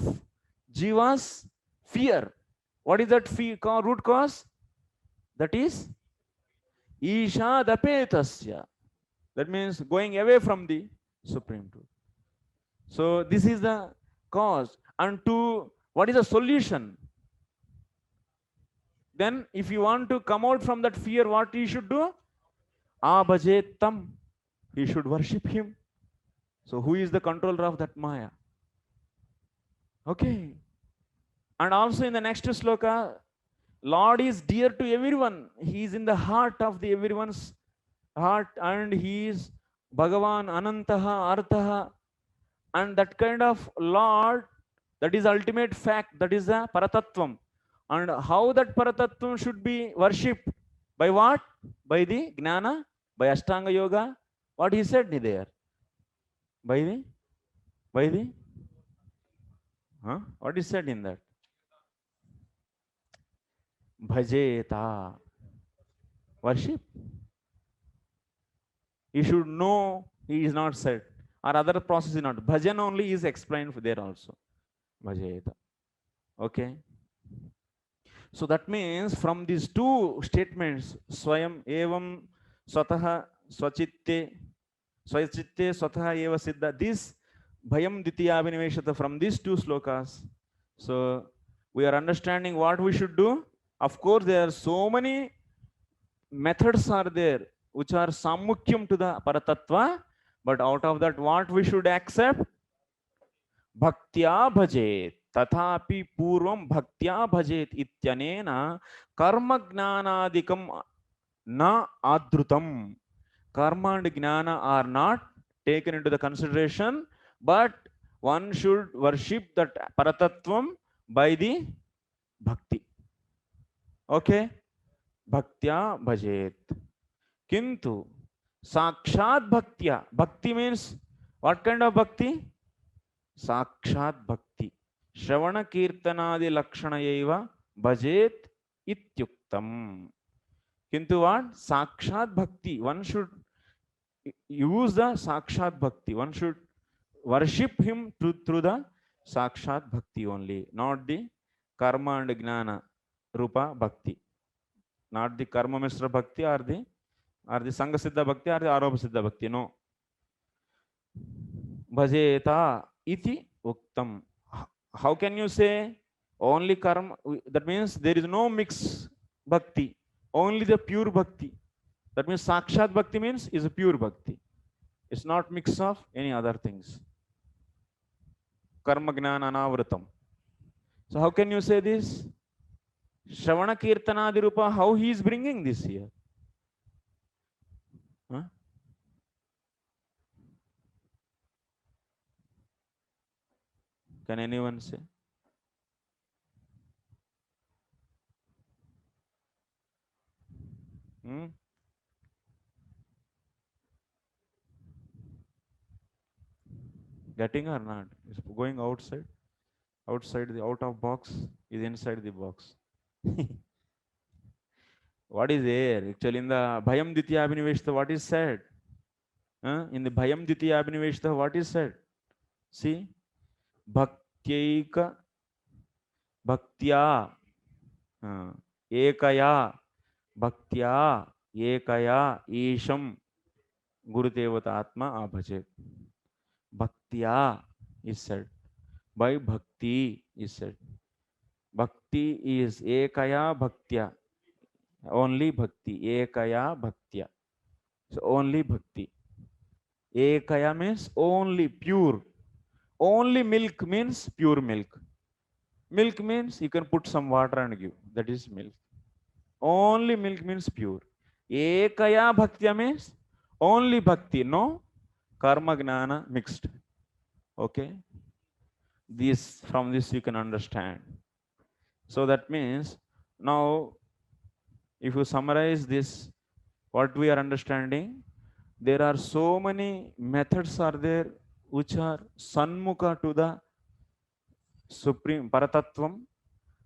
Jiva's fear. What is that root cause? That is Isha Dapetasya. That means going away from the Supreme Truth. So this is the cause. And to what is the solution? Then if you want to come out from that fear, what you should do? Abhajetam. He should worship him. So who is the controller of that Maya? Okay. And also in the next sloka, Lord is dear to everyone. He is in the heart of the everyone's heart, and he is Bhagavan Anantaha Arthaha. And that kind of Lord, that is ultimate fact, that is the Paratattvam. And how that Paratattvam should be worshipped? By what? By the Gnana, by Ashtanga Yoga. What he said there? By the what is said in that? Bhajeta. Worship. You should know, he is not said. Or other process is not. Bhajan only is explained there also. Bhajeta. Okay. So that means from these two statements, Swayam Evam Swataha Swachitte Swachitte Swataha Eva Siddha, this Bhayam Ditya Abhiniveshata, from these two slokas. So we are understanding what we should do. Of course, there are so many methods are there which are sammukyam to the paratattva, but out of that, what we should accept? Bhaktya bhajet. Tathapi purvam bhaktya bhajet ityanena karma gnanadikam na adrutam. Karma and gnana are not taken into the consideration, but one should worship that paratattvam by the bhakti. Okay? Bhaktya bhajet. Kintu sakshat bhaktya. Bhakti means what kind of bhakti? Sakshat bhakti. Shravana kirtanadi lakshanayeva bhajet ityuktam. Kintu what? Sakshat bhakti. One should use the sakshat bhakti. One should worship him through the sakshat bhakti only, not the karma and gnana rupa bhakti. Not the karma mishra bhakti or the sangha siddha bhakti or the aropa siddha bhakti. No. Bhajeta iti uktam. How can you say only karma? That means there is no mix bhakti, only the pure bhakti. That means sakshat bhakti means is a pure bhakti. It's not mix of any other things. Karma gnana anavratam. So how can you say this? Shravana kirtanadi rupa, how he is bringing this here? Huh? Can anyone say? Hmm? Getting or not? Is going outside? Outside the out of box is inside the box. What is there? Actually, in the Bhayam Ditya Abhiniveshta, what is said? In the Bhayam Ditya Abhiniveshta, what is said? See? Bhaktyeka, Bhaktya, Ekaya, Bhaktya, Ekaya, Isham, Gurudevata Atma Abhajet. Bhaktya is said. By Bhakti is said. Bhakti is Ekaya Bhaktya. Only Bhakti. Ekaya Bhaktya. So only Bhakti. Ekaya means only pure. Only milk means pure milk. Milk means you can put some water and give. That is milk. Only milk means pure. Ekaya Bhaktya means only Bhakti. No karma gnana mixed. Okay. This from this you can understand. So that means now if you summarize this, what we are understanding, there are so many methods are there which are sanmukha to the supreme paratattvam,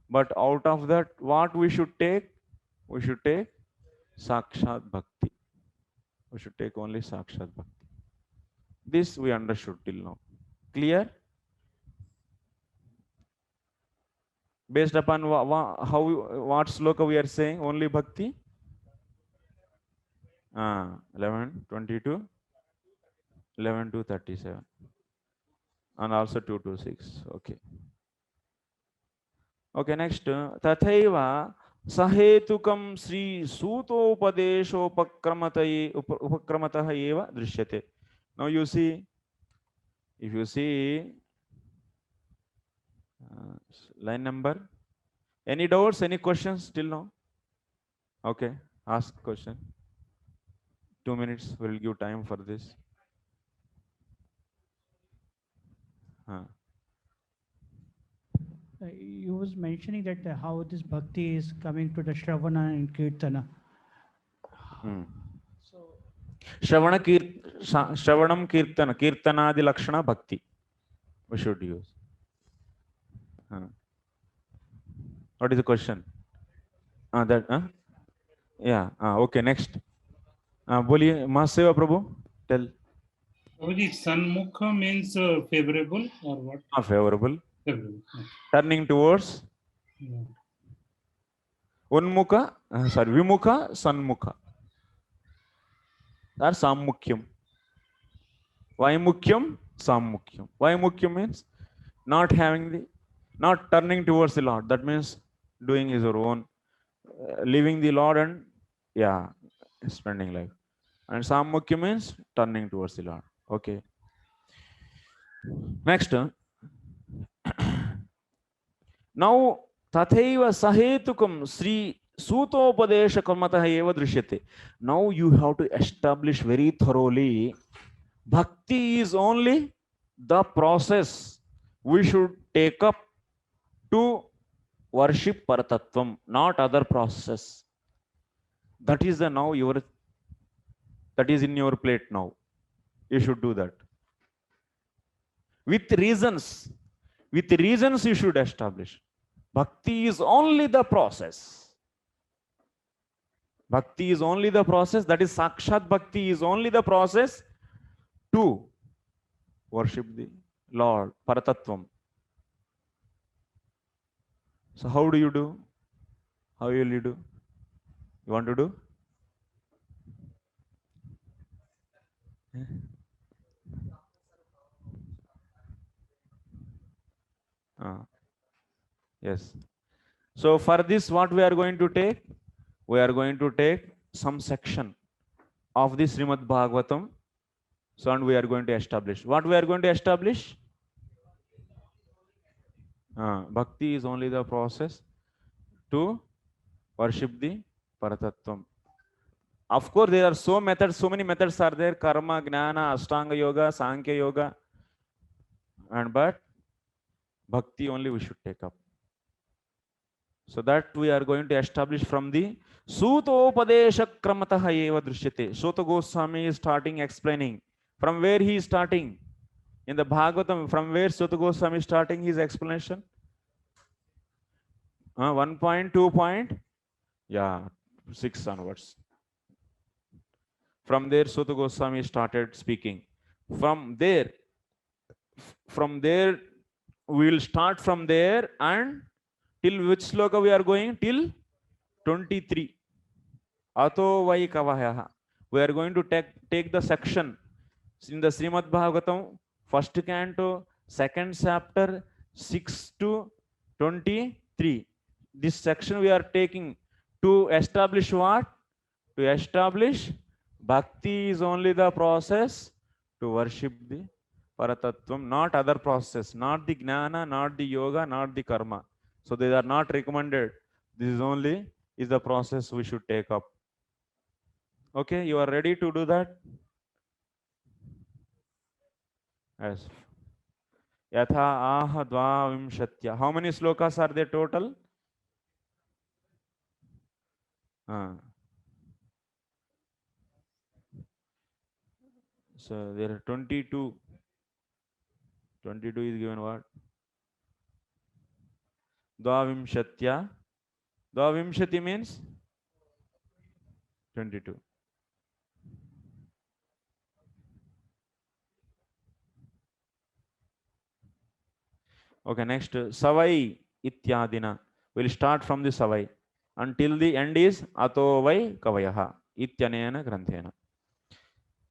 but out of that what we should take? We should take sakshat bhakti. We should take only sakshat bhakti. This we understood till now. Clear? Based upon what sloka we are saying, only bhakti? 11, 22, 11 to 37. And also 2 to 6. Okay. Okay, next. Tathaiva sahetukam Sri Sutopadeshopakramataha eva drishyate. Now you see, if you see line number, any doubts, any questions till now? Okay, ask question. 2 minutes, we'll give time for this. You was mentioning that how this bhakti is coming to the Shravana and Kirtana. So Shravanam Kirtana, Kirtanadi Lakshana Bhakti. We should use. What is the question? Yeah. Okay, next. Boliye, Mahaseva Prabhu, tell. Prabhuji, Sanmukha means favorable or what? Favorable. Favorable. Turning towards. Unmukha, Vimukha, Sanmukha. That's Sammukyam. Vaimukyam, Sammukyam. Vaimukyam means not turning towards the Lord. That means doing his own, leaving the Lord and Yeah, spending life. And Sammukya means turning towards the Lord. Okay. Next. Now, tathaiva sahetukam Sri Sutopadesha karmataha eva drishyate. Now you have to establish very thoroughly. Bhakti is only the process we should take up to worship Paratattvam, not other processes. That is the now your, that is in your plate now. You should do that. With reasons. With reasons you should establish. Bhakti is only the process. Bhakti is only the process. That is Sakshat Bhakti is only the process to worship the Lord, Paratattvam. So how do you do? How will you do? You want to do? Yes. So for this, what we are going to take? We are going to take some section of the Srimad Bhagavatam. So and we are going to establish. What we are going to establish? Bhakti is only the process to worship the Paratattvam. Of course, there are so many methods are there: karma, gnana, ashtanga yoga, sankhya yoga, but bhakti only we should take up. So that we are going to establish from the Sutopadesha Kramataha eva drishyate. Suta Goswami is starting explaining. From where he is starting? In the Bhagavatam, from where Suta Goswami is starting his explanation? 1 point, 2 point? Yeah, 6 onwards. From there, Suta Goswami started speaking. From there, we will start from there, and till which sloka we are going? Till 23. Ato vai kavahyaha. We are going to take the section in the Srimad Bhagavatam, first canto, second chapter, 6 to 23. This section we are taking to establish what? To establish bhakti is only the process to worship the Paratattvam, not other process, not the gnana, not the yoga, not the karma. So they are not recommended. This is only is the process we should take up. Okay, you are ready to do that? Yes. Yatha aha dvavimshatya. How many slokas are there total? So there are 22. 22 is given what? Dvavimshatya. Dvavimshati means 22. Okay, next savai ityadina. We'll start from the savai until the end is ato vai kavayaha ityanena granthena.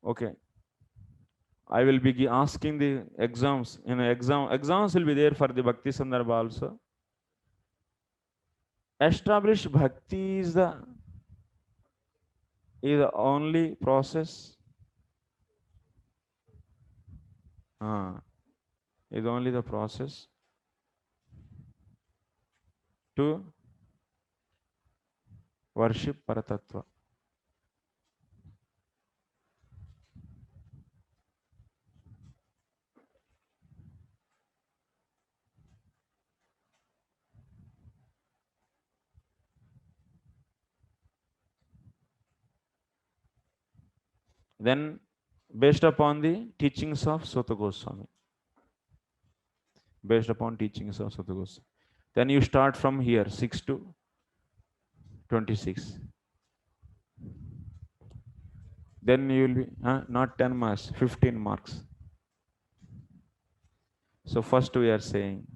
Okay, I will be asking the exams. Exams will be there for the bhakti sandrabha also. Establish bhakti is the only process. Is only the process to worship Paratattva. Then, based upon the teachings of Suta Goswami. Based upon teachings of Suta Goswami. Then you start from here, 6 to 26. Then you will be, not 10 marks, 15 marks. So first we are saying,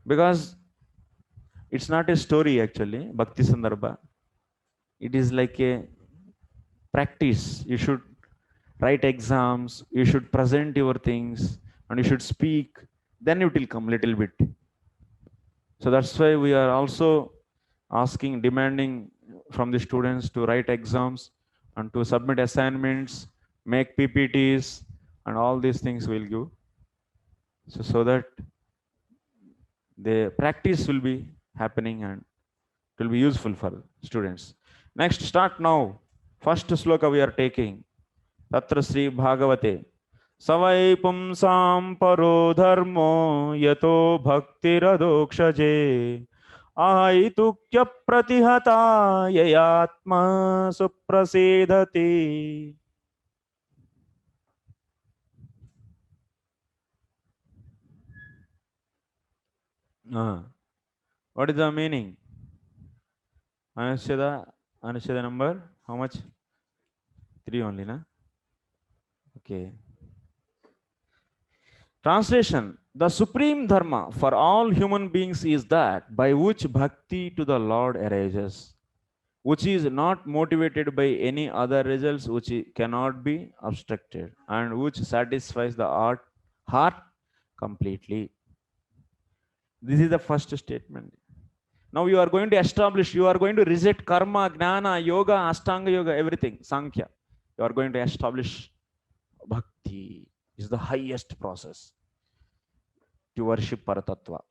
because it's not a story actually, Bhakti Sandarbha. It is like a practice. You should write exams, you should present your things, and you should speak. Then it will come little bit. So that's why we are also asking, demanding from the students to write exams and to submit assignments, make PPTs, and all these things will give. So that the practice will be happening and it will be useful for students. Next, start now. First sloka we are taking. Tatra Sri Bhagavate. Savai pumsam paro dharmo yato bhaktiradokshje aitukya pratihata yayatma suprasedhati. What is the meaning? Anusheda number, how much? 3 only, na? Okay. Translation: the supreme dharma for all human beings is that by which bhakti to the Lord arises, which is not motivated by any other results, which cannot be obstructed, and which satisfies the heart completely. This is the first statement. Now you are going to establish, you are going to reject karma, gnana, yoga, ashtanga yoga, everything, sankhya. You are going to establish bhakti is the highest process to worship Paratattva.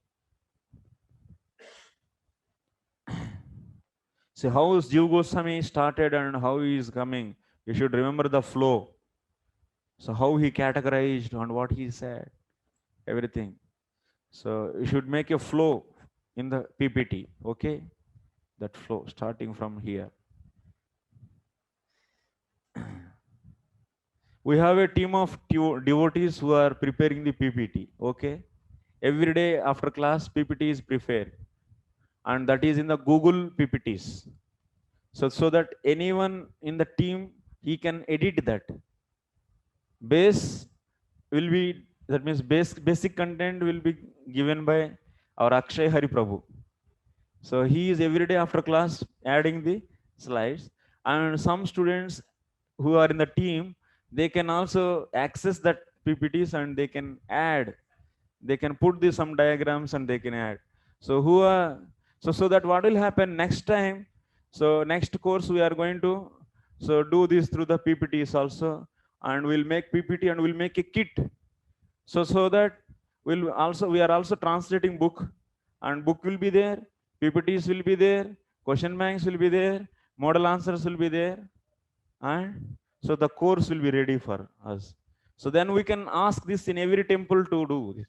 See how Jiva Goswami started and how he is coming. You should remember the flow. So how he categorized and what he said, everything. So you should make a flow in the PPT, okay? That flow starting from here. We have a team of devotees who are preparing the PPT, okay? Every day after class, PPT is prepared. And that is in the Google PPTs. So that anyone in the team, he can edit that. Base will be, that means basic content will be given by our Akshay Hari Prabhu. So he is every day after class adding the slides, and some students who are in the team, they can also access that PPTs and they can add, they can put some diagrams and they can add. So who are, so that what will happen next time, so next course we are going to do this through the PPTs also, and we'll make PPT and we'll make a kit. So that we are also translating book, and book will be there, PPTs will be there, question banks will be there, model answers will be there, and so the course will be ready for us. So then we can ask this in every temple to do this.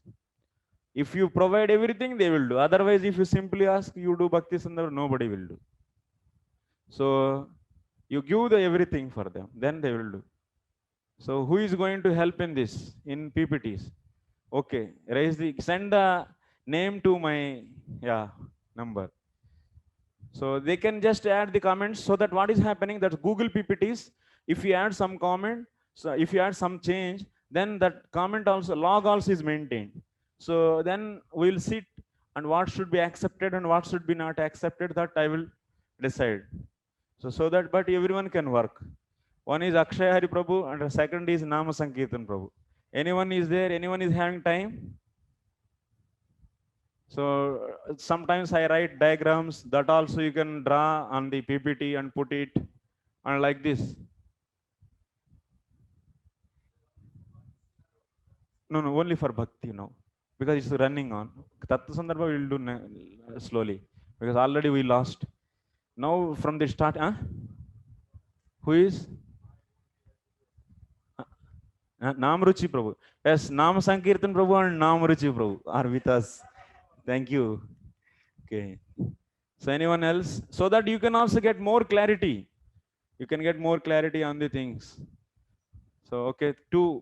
If you provide everything, they will do. Otherwise, if you simply ask, you do Bhakti Sandarbha, nobody will do. So you give the everything for them, then they will do. So who is going to help in this, in PPTs? Okay, send the name to my number. So they can just add the comments, so that what is happening, that Google PPTs, if you add some comment, so if you add some change, then that comment also, log also is maintained. So then we'll sit and what should be accepted and what should be not accepted, that I will decide. So that, but everyone can work. One is Akshay Hari Prabhu and the second is Nama Sankirtan Prabhu. Anyone is there? Anyone is having time? So sometimes I write diagrams, that also you can draw on the PPT and put it and like this. No, only for Bhakti now, because it's running on. Tattva Sandarbha will do slowly, because already we lost. Now from the start, who is? Namruchi Prabhu. Yes, Nam Sankirtan Prabhu and Namruchi Prabhu are with us. Thank you. Okay. So anyone else? So that you can also get more clarity. You can get more clarity on the things. So, okay, two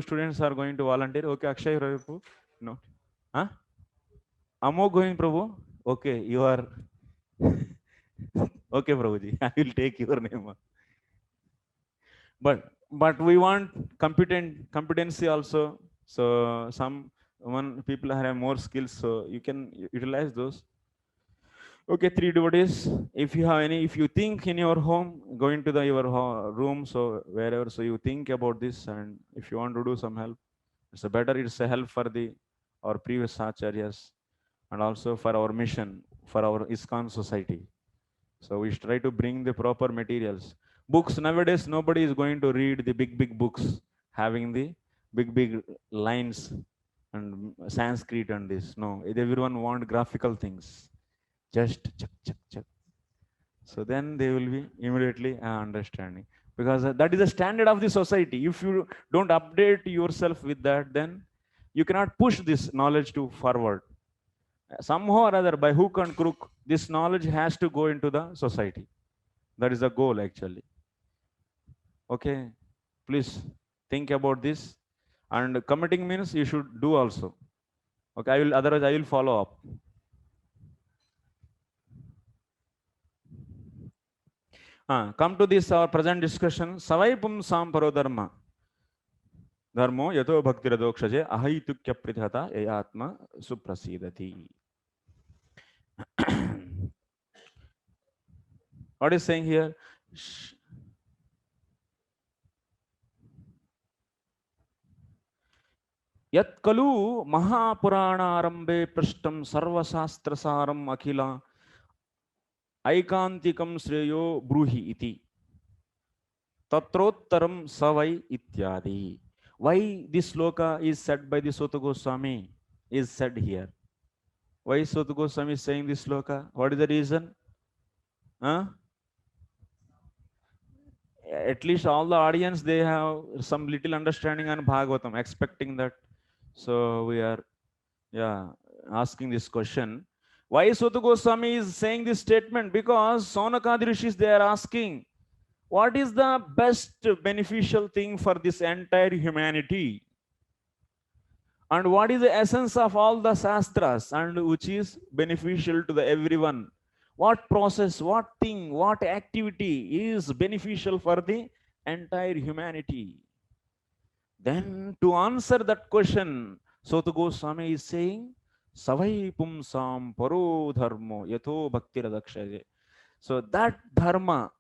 students are going to volunteer. Okay, Akshay Prabhu. No. Huh? Amo going, Prabhu? Okay, you are. Okay, Prabhuji. I will take your name. But we want competency also. So some people have more skills, so you can utilize those. Okay, 3 devotees. If you have any, if you think in your home, go into your room, so wherever, so you think about this, and if you want to do some help, it's a better, it's a help for our previous acharyas, and also for our mission, for our ISKCON society. So we try to bring the proper materials. Books nowadays, nobody is going to read the big books having the big lines and Sanskrit and this. No, everyone want graphical things. Just check. So then they will be immediately understanding, because that is the standard of the society. If you don't update yourself with that, then you cannot push this knowledge to forward. Somehow or other, by hook and crook, this knowledge has to go into the society. That is the goal actually. Okay, please think about this. And committing means you should do also. Okay, otherwise I will follow up. Come to this our present discussion. Savai pumsam paro dharma. Dharmo yato bhakti radokshje ahaitukya pridhata yatma suprasidati. What is saying here? Yat kalu mahapurana arambe prashtam sarvasastrasaram akhila aikantikam shreyo bruhi iti tatrottaram savai ityadi. Why this sloka is said by the Sota Goswami is said here? Why Sota Goswami is saying this sloka? What is the reason? At least all the audience, they have some little understanding on Bhagavatam, expecting that. So we are asking this question. Why Sota Goswami is saying this statement? Because Sonakadi Rishis, they are asking, what is the best beneficial thing for this entire humanity? And what is the essence of all the Shastras, and which is beneficial to the everyone? What process, what thing, what activity is beneficial for the entire humanity? Then to answer that question, Sota Goswami is saying, Savai pumsam paro dharmo yato bhakti radakshaya. So that dharma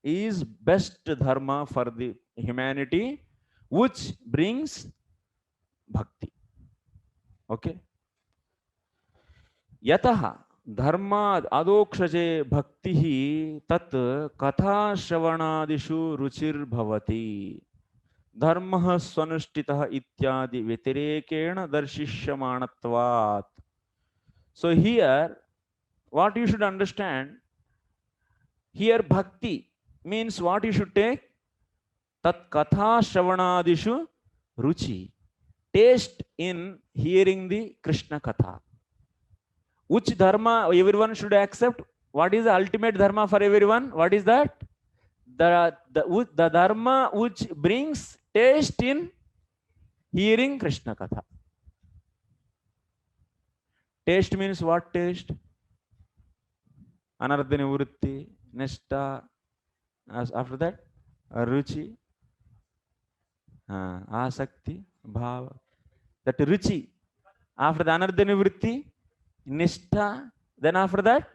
is best dharma for the humanity, which brings bhakti. Okay. Yataha dharma adokshje bhakti tat katha shravanadishu ruchir bhavati. Dharma swanushtitah ityadi vitirekena darshishyamanattvat. So here, what you should understand, here bhakti means what you should take? Tat katha shravanadishu ruchi. Taste in hearing the Krishna katha. Which dharma everyone should accept? What is the ultimate dharma for everyone? What is that? The dharma which brings taste in hearing Krishna katha. Taste means what taste? Anartha nivritti, nishta, after that, ruchi, asakti, bhava. That ruchi. After the anartha nivritti, nishta, then after that,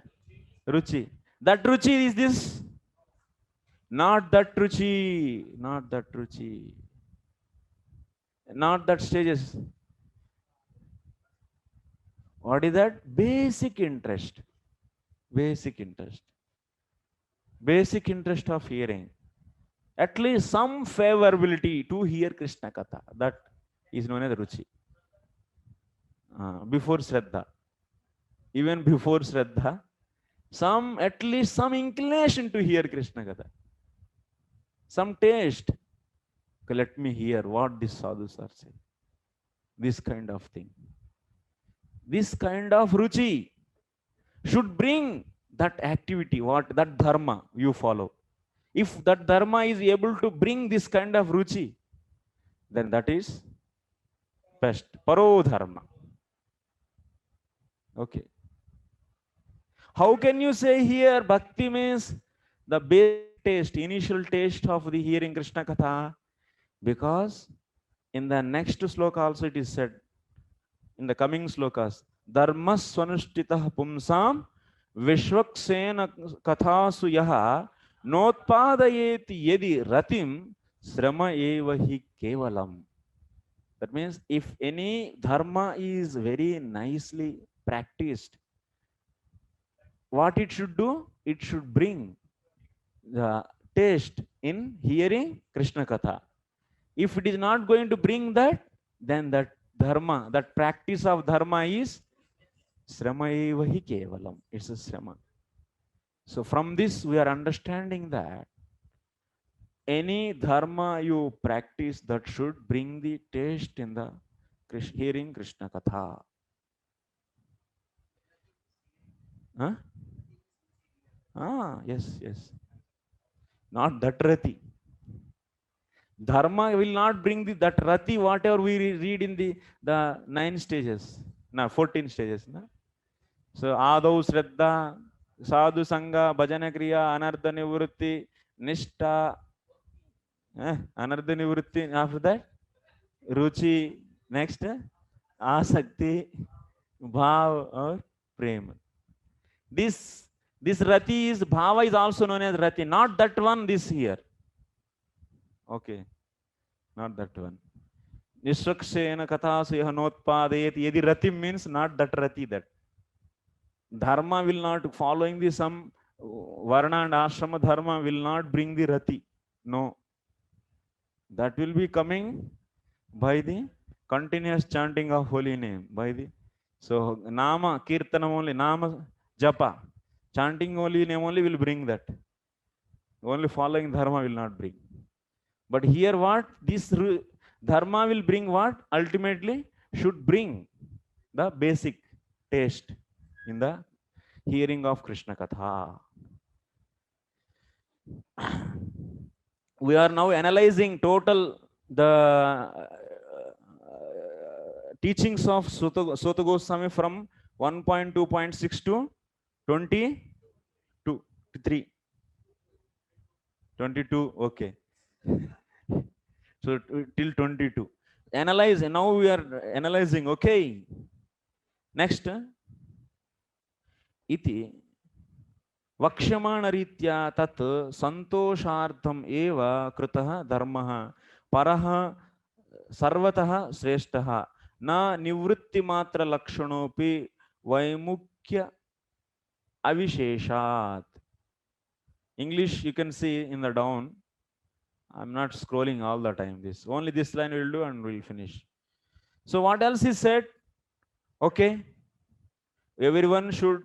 ruchi. That ruchi is this? Not that ruchi, not that ruchi. Not that stages. What is that? Basic interest. Basic interest. Basic interest of hearing. At least some favorability to hear Krishna Katha. That is known as ruchi. Before Shraddha. Even before Shraddha, at least some inclination to hear Krishna Katha. Some taste. Okay, let me hear what these sadhus are saying. This kind of thing. This kind of ruchi should bring that activity, that dharma you follow. If that dharma is able to bring this kind of ruchi, then that is best. Paro dharma. Okay. How can you say here bhakti means the basic taste, initial taste of the hearing Krishna Katha? Because in the next sloka also it is said, in the coming slokas, dharma swanushtitah pumsam vishwaksena kathasu yaha notpadayeti yedi ratim srama eva hi kevalam. That means if any dharma is very nicely practiced, what it should do? It should bring the taste in hearing Krishna Katha. If it is not going to bring that, then that dharma, that practice of dharma is srama eva hi kevalam. It's a srama. So from this we are understanding that any dharma you practice that should bring the taste in the hearing Krishna Katha. Huh? Yes, yes. Not that rati. Dharma will not bring that rati, whatever we read in the 9 stages, 14 stages. So adau shraddha, sadhu sangha, bhajana kriya, anardha nivritti, nishta, anardha nivritti, after that, ruchi, next, asakti, bhav or prema. This rati is, bhava is also known as rati, not that one, this here. Okay, not that one. Nishrakshena kathasu yahanotpadayet. Yedi rati means not that rati, that. Dharma will not, following the some varna and ashrama dharma will not bring the rati. No. That will be coming by the continuous chanting of holy name. By the, so nama, kirtanam only, nama, japa. Chanting holy name only will bring that. Only following dharma will not bring. But here what? This dharma will bring what? Ultimately should bring the basic taste in the hearing of Krishna Katha. We are now analyzing total the teachings of Sota Goswami from 1.2.6 to 22, 3. 22, okay. So till 22. Analyze, now we are analyzing, okay. Next, iti vakshamaanaritya tat santoshartham eva kritah dharmah parah sarvatah shrestah na nivritti matra lakshanopi vaimukya avisheshat. English you can see in the down. I'm not scrolling all the time. This only this line will do and we'll finish. So what else is said? Okay, everyone should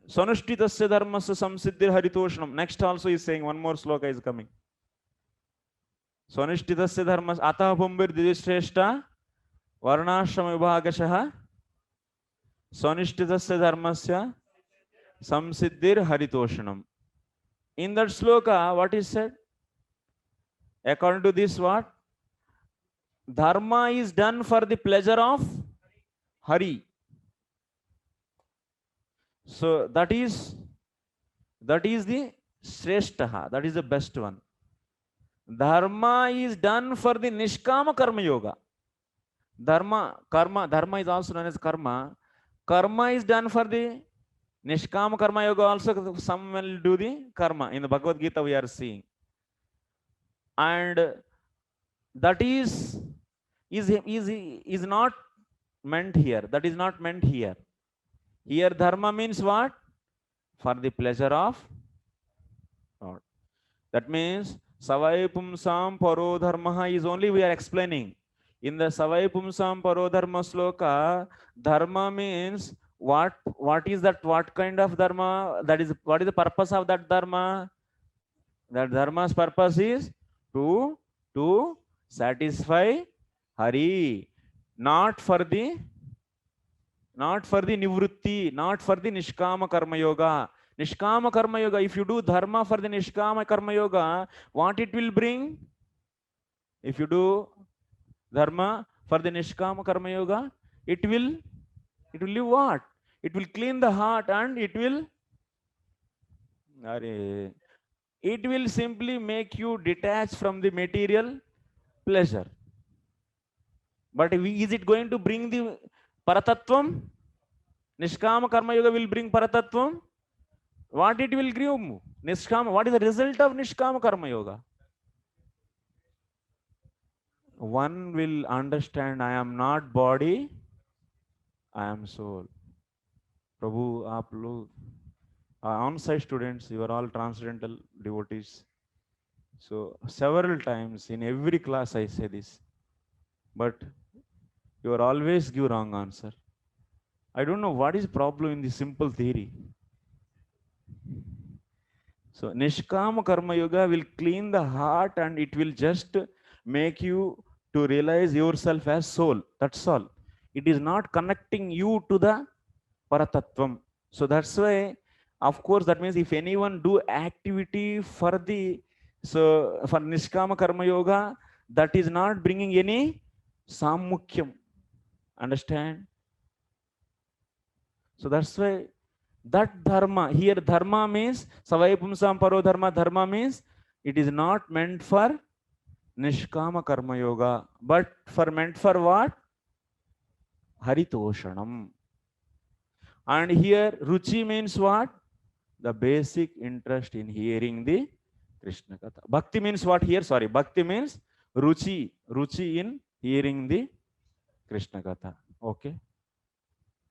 Sanushthitasya dharmasya samsiddhir haritoshnam. Next also is saying, one more sloka is coming. Sanushthitasya dharmasya atah pumbir didishreshta varnashrama vibhagashaha sanushthitasya dharmasya samsiddhir haritoshnam. In that sloka, what is said? According to this, what? Dharma is done for the pleasure of Hari. So that is the Shreshtaha, that is the best one. Dharma is done for the Nishkama Karma Yoga. Dharma is also known as karma. Karma is done for the Nishkama Karma Yoga also. Some will do the karma. In the Bhagavad Gita we are seeing. And that is not meant here. That is not meant here. Here dharma means what? For the pleasure of God. That means savai pumsam paro dharma is only we are explaining. In the savai pumsam paro dharma sloka, dharma means what is that, what kind of dharma? That is, what is the purpose of that dharma? That dharma's purpose is to satisfy Hari, not for the nivritti, not for the nishkama karma yoga. Nishkama karma yoga, if you do dharma for the nishkama karma yoga, what it will bring? If you do dharma for the nishkama karma yoga, it will do what? It will clean the heart and it will simply make you detach from the material pleasure. But is it going to bring the paratattvam? Nishkama karma yoga will bring paratattvam. What it will give? Nishkama. What is the result of nishkama karma yoga? One will understand, I am not body, I am soul. प्रभु आप लोग on-site students, you are all transcendental devotees. So several times in every class I say this, but you are always give wrong answer. I don't know what is problem in this simple theory. So Nishkama Karma Yoga will clean the heart and it will just make you to realize yourself as soul. That's all. It is not connecting you to the Paratattvam. So that's why, of course, that means if anyone do activity for the, so for Nishkama Karma Yoga, that is not bringing any Samukyam. Understand? So that's why that dharma, here dharma means, savai pumsam paro dharma, dharma means it is not meant for Nishkama Karma Yoga, but for meant for what? Haritoshanam. And here Ruchi means what? The basic interest in hearing the Krishna Katha. Bhakti means what here? Sorry, Bhakti means Ruchi. Ruchi in hearing the Krishna Katha. Okay.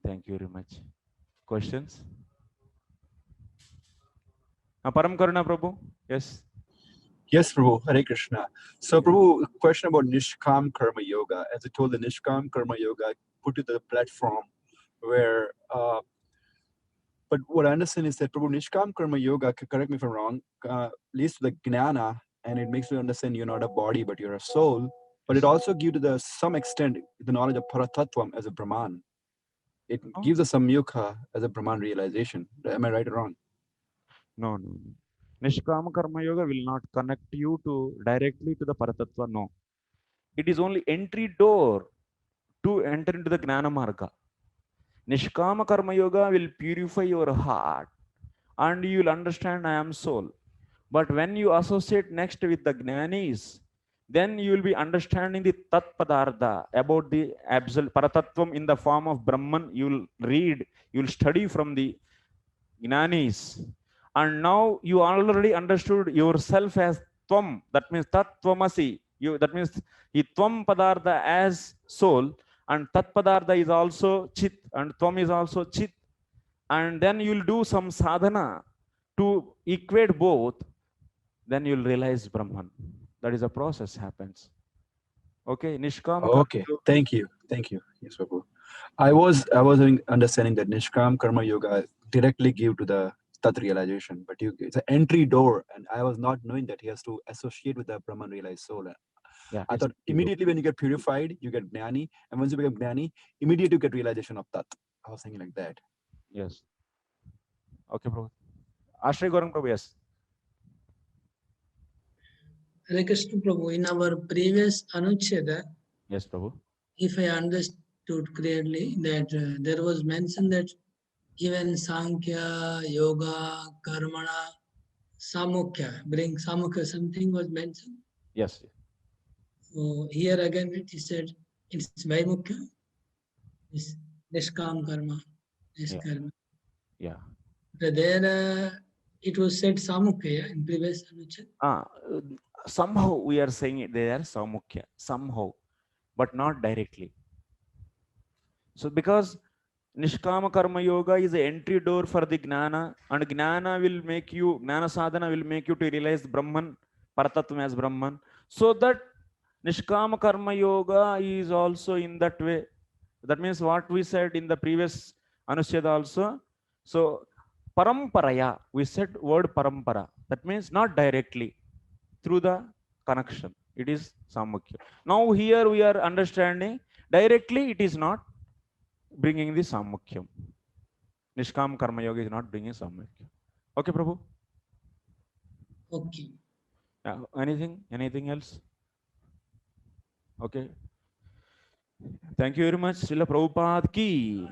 Thank you very much. Questions? Param Karuna Prabhu? Yes. Yes, Prabhu. Hare Krishna. So, Prabhu, question about Nishkam Karma Yoga. As I told, the Nishkam Karma Yoga put to the platform where, but what I understand is that Prabhu, Nishkam Karma Yoga, correct me if I'm wrong, leads to the Gnana, and it makes you understand you're not a body, but you're a soul. But it also gives to the some extent the knowledge of Paratattvam as a Brahman. It gives us Samyukha as a Brahman realization. Am I right or wrong? No, no, no. Nishkama Karma Yoga will not connect you to directly to the Paratattva. No. It is only entry door to enter into the Gnana Marga. Nishkama Karma Yoga will purify your heart and you will understand I am soul. But when you associate next with the Jnanis, then you will be understanding the Tat Padartha about the absolute Paratattvam in the form of Brahman. You will read, you will study from the Jnanis. And now you already understood yourself as Tvam. That means Tat Tvamasi. That means Tvam Padartha as soul. And Tat Padartha is also Chit. And Tvam is also Chit. And then you'll do some sadhana to equate both. Then you'll realize Brahman. That is a process happens. Okay, Nishkam. Okay, thank you. Yes, Prabhu. I was having understanding that Nishkam Karma Yoga directly give to the Tat realization, but it's an entry door, and I was not knowing that he has to associate with the Brahman realized soul. Yeah, I thought immediately when you get purified, you get Gnani, and once you become Gnani, immediately you get realization of Tat. I was thinking like that. Yes. Okay, Prabhu. Ashray Gaurang Prabhu, yes. Hare Krishna Prabhu, in our previous anuched, Yes, Prabhu. if I understood clearly, that there was mentioned that even Sankhya, Yoga, Karmana, Samukya, bring Samukya, something was mentioned. Yes. So here again it is said it's Vaimukya, it's Nishkam Karma, Nishkarma. Yeah. But there it was said Samukya in previous anuched. Somehow we are saying it, they are Samukya, somehow, but not directly. So because Nishkama Karma Yoga is the entry door for the Gnana, and Gnana will make you, Gnana Sadhana will make you to realize Brahman, Paratattva as Brahman. So that Nishkama Karma Yoga is also in that way. That means what we said in the previous Anusheda also. So Paramparaya, we said word Parampara. That means not directly, through the connection. It is Samukya. Now here we are understanding directly it is not bringing the Samukyam. Nishkam Karma Yoga is not bringing Samukyam. Okay, Prabhu? Okay. Yeah, anything else? Okay. Thank you very much. Srila Prabhupada ki.